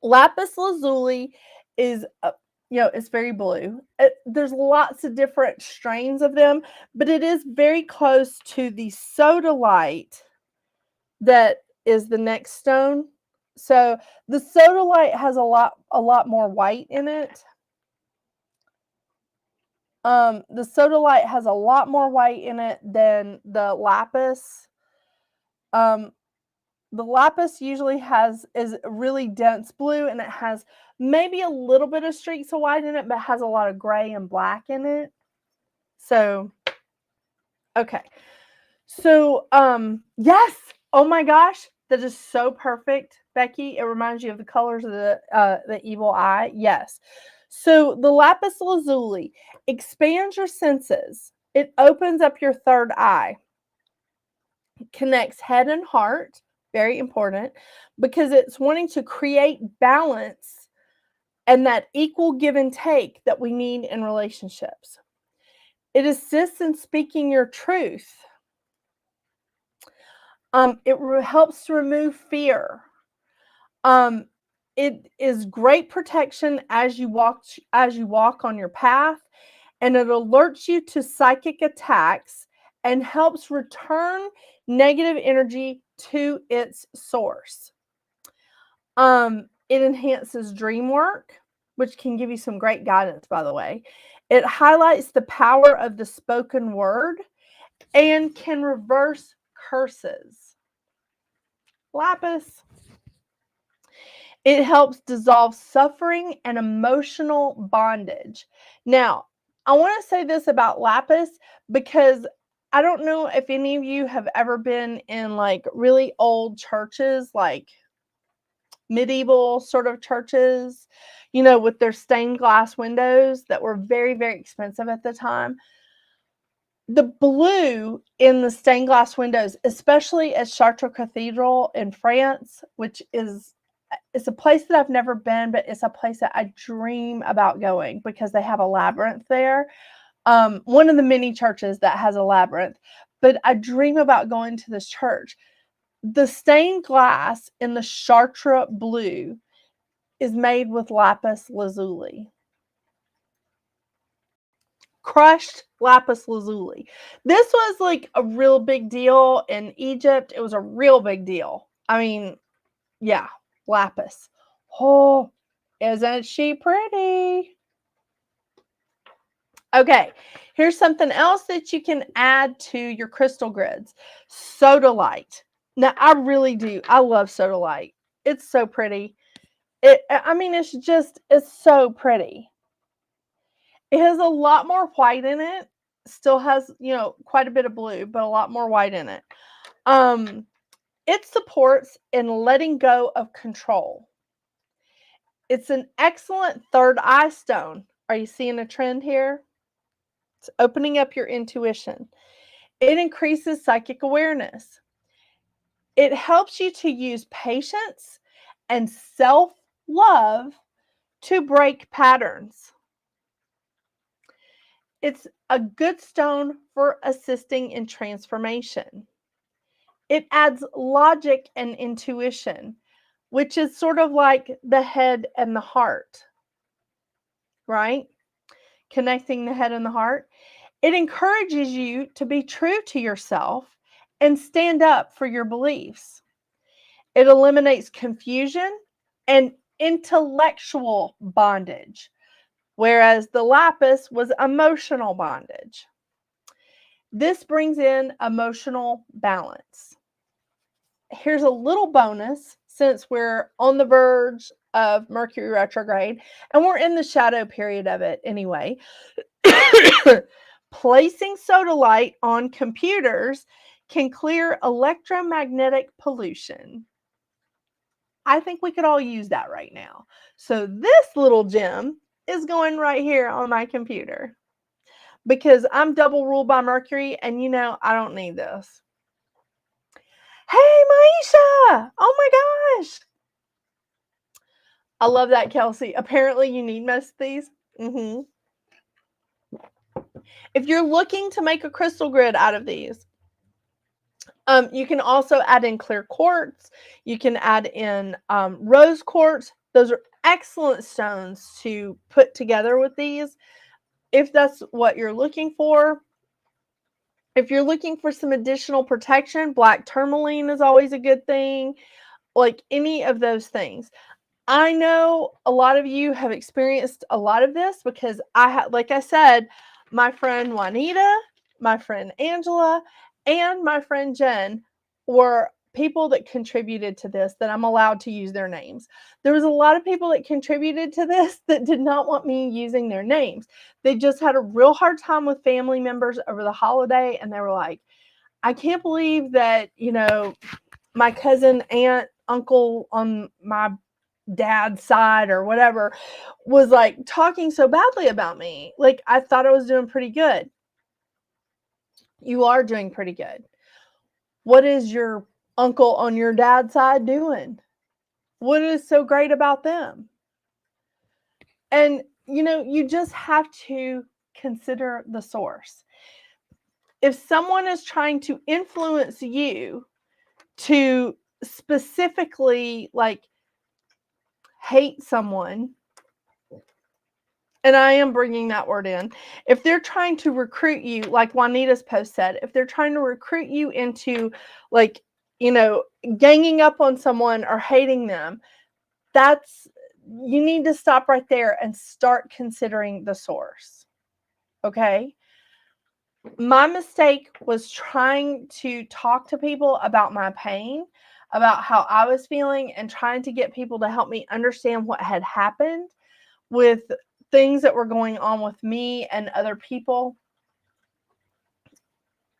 Lapis lazuli is it's very blue. There's lots of different strains of them, but it is very close to the sodalite that is the next stone. So the sodalite has a lot more white in it. The sodalite has a lot more white in it than the lapis. The lapis usually is really dense blue, and it has maybe a little bit of streaks of white in it, but has a lot of gray and black in it. So, okay. So, yes. Oh my gosh, that is so perfect, Becky. It reminds you of the colors of the evil eye. Yes. So the lapis lazuli expands your senses. It opens up your third eye. It connects head and heart. Very important, because it's wanting to create balance and that equal give and take that we need in relationships. It assists in speaking your truth. It helps to remove fear. It is great protection as you walk on your path, and it alerts you to psychic attacks and helps return negative energy to its source. It enhances dream work. which can give you some great guidance, by the way. It highlights the power of the spoken word and can reverse curses. Lapis. It helps dissolve suffering and emotional bondage. Now, I want to say this about lapis because I don't know if any of you have ever been in like really old churches, like medieval sort of churches, you know, with their stained glass windows that were very, very expensive at the time. The blue in the stained glass windows, especially at Chartres Cathedral in France, which is it's a place that I've never been, but it's a place that I dream about going because they have a labyrinth there. One of the many churches that has a labyrinth, but I dream about going to this church. The stained glass in the Chartres blue is made with lapis lazuli. Crushed lapis lazuli. This was like a real big deal in Egypt. It was a real big deal. I mean, yeah, lapis. Oh, isn't she pretty? Okay, here's something else that you can add to your crystal grids. Sodalite. Now, I really do. I love sodalite. It's so pretty. It's so pretty. It has a lot more white in it. Still has, quite a bit of blue, but a lot more white in it. It supports in letting go of control. It's an excellent third eye stone. Are you seeing a trend here? It's opening up your intuition. It increases psychic awareness. It helps you to use patience and self-love to break patterns. It's a good stone for assisting in transformation. It adds logic and intuition, which is sort of like the head and the heart, right? Connecting the head and the heart. It encourages you to be true to yourself and stand up for your beliefs. It eliminates confusion and intellectual bondage, whereas the lapis was emotional bondage. This brings in emotional balance. Here's a little bonus since we're on the verge of Mercury retrograde and we're in the shadow period of it anyway. Placing sodalite on computers can clear electromagnetic pollution. I think we could all use that right now. So this little gem is going right here on my computer because I'm double ruled by Mercury and I don't need this. Hey, Maisha! Oh my gosh! I love that, Kelsey. Apparently you need most of these. If you're looking to make a crystal grid out of these, you can also add in clear quartz. You can add in rose quartz. Those are excellent stones to put together with these if that's what you're looking for. If you're looking for some additional protection, black tourmaline is always a good thing. Like any of those things. I know a lot of you have experienced a lot of this because like I said, my friend Juanita, my friend Angela, and my friend Jen were people that contributed to this that I'm allowed to use their names. There was a lot of people that contributed to this that did not want me using their names. They just had a real hard time with family members over the holiday and they were like, I can't believe that, my cousin, aunt, uncle on my dad's side or whatever was like talking so badly about me. Like I thought I was doing pretty good. You are doing pretty good. What is your uncle on your dad's side doing? What is so great about them? And you just have to consider the source. If someone is trying to influence you to specifically like hate someone, and I am bringing that word in, if they're trying to recruit you, like Juanita's post said, if they're trying to recruit you into like, ganging up on someone or hating them, that's you need to stop right there and start considering the source. Okay? My mistake was trying to talk to people about my pain, about how I was feeling, and trying to get people to help me understand what had happened with things that were going on with me and other people.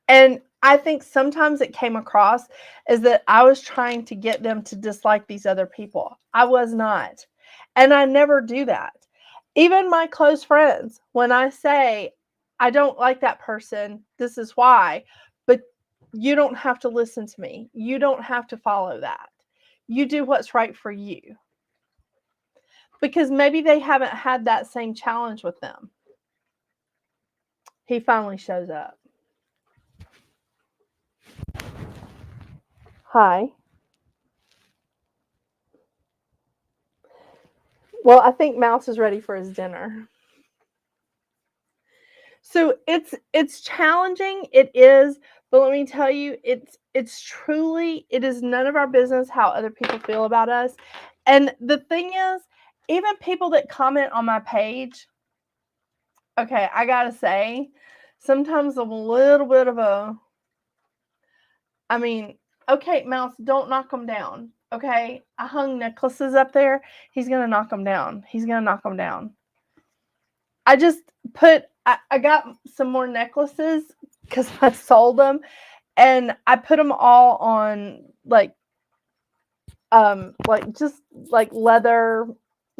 And I think sometimes it came across as that I was trying to get them to dislike these other people. I was not. And I never do that. Even my close friends, when I say, I don't like that person, this is why, but you don't have to listen to me. You don't have to follow that. You do what's right for you. Because maybe they haven't had that same challenge with them. He finally shows up. Hi. Well, I think Mouse is ready for his dinner. So it's challenging. It is, but let me tell you, it's truly, it is none of our business how other people feel about us. And the thing is, even people that comment on my page, okay, I gotta say, sometimes a little bit of a, I mean, okay, Mouse, don't knock them down. Okay, I hung necklaces up there. He's gonna knock them down. He's gonna knock them down. I just I got some more necklaces because I sold them, and I put them all on like just like leather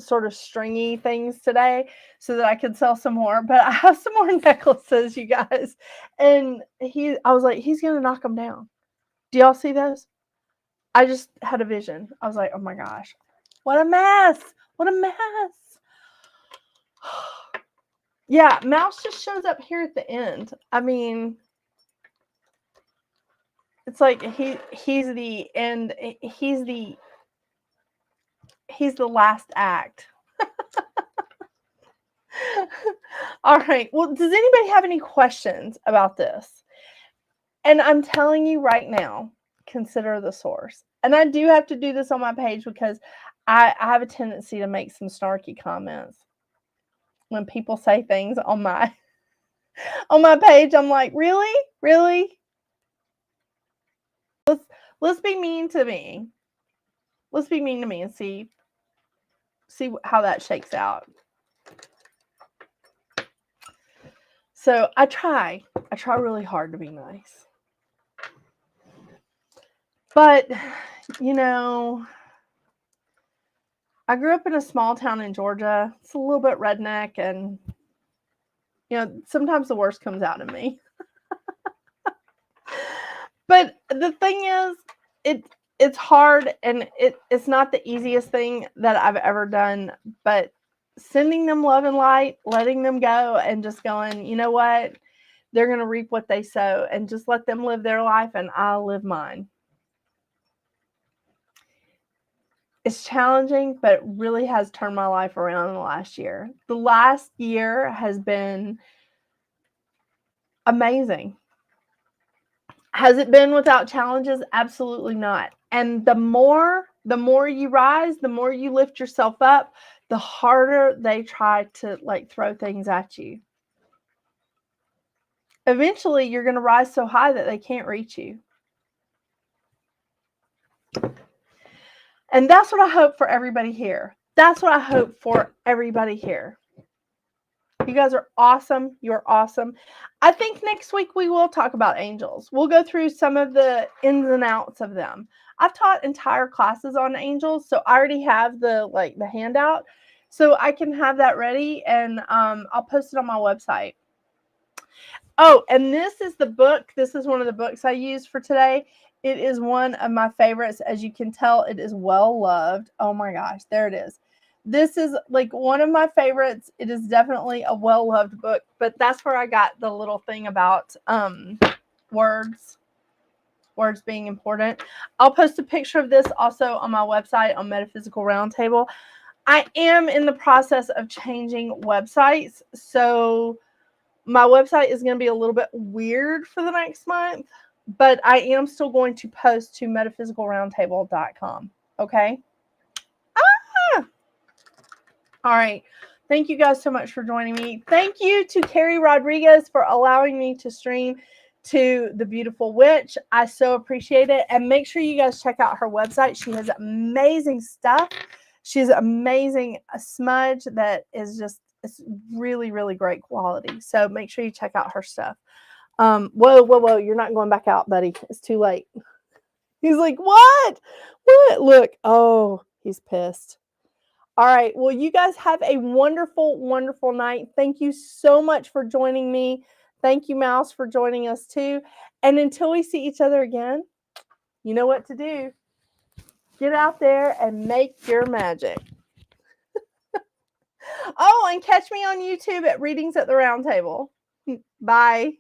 sort of stringy things today so that I could sell some more. But I have some more necklaces, you guys, and I was like, he's gonna knock them down. Do y'all see those? I just had a vision. I was like, oh my gosh, what a mess! What a mess! Yeah, Mouse just shows up here at the end. I mean, it's like he's the end. He's the last act. All right. Well, does anybody have any questions about this? And I'm telling you right now, consider the source. And I do have to do this on my page because I have a tendency to make some snarky comments when people say things on my page. I'm like, really? Let's be mean to me. Let's be mean to me and see how that shakes out. So I try really hard to be nice. But, you know, I grew up in a small town in Georgia. It's a little bit redneck, and, you know, sometimes the worst comes out of me. But the thing is, it's hard, and it's not the easiest thing that I've ever done, but sending them love and light, letting them go, and just going, you know what? They're going to reap what they sow, and just let them live their life, and I'll live mine. It's challenging, but it really has turned my life around in the last year. The last year has been amazing. Has it been without challenges? Absolutely not. And the more you rise, the more you lift yourself up, the harder they try to like throw things at you. Eventually, you're going to rise so high that they can't reach you. And that's what I hope for everybody here. That's what I hope for everybody here. You guys are awesome. You're awesome. I think next week we will talk about angels. We'll go through some of the ins and outs of them. I've taught entire classes on angels, so I already have the handout. So I can have that ready, and I'll post it on my website. Oh, and this is the book. This is one of the books I used for today. It is one of my favorites. As you can tell, it is well loved. Oh my gosh, there it is. This is like one of my favorites. It is definitely a well-loved book, but that's where I got the little thing about words being important. I'll post a picture of this also on my website on Metaphysical Round Table. I am in the process of changing websites, so my website is going to be a little bit weird for the next month, but I am still going to post to metaphysicalroundtable.com. Okay? Ah! All right. Thank you guys so much for joining me. Thank you to Carrie Rodriguez for allowing me to stream to the beautiful witch. I so appreciate it. And make sure you guys check out her website. She has amazing stuff. She's amazing smudge that is just, it's really, really great quality. So make sure you check out her stuff. Whoa. You're not going back out, buddy. It's too late. He's like, what? Look. Oh, he's pissed. All right. Well, you guys have a wonderful, wonderful night. Thank you so much for joining me. Thank you, Mouse, for joining us too. And until we see each other again, you know what to do. Get out there and make your magic. Oh, and catch me on YouTube at Readings at the Round Table. Bye.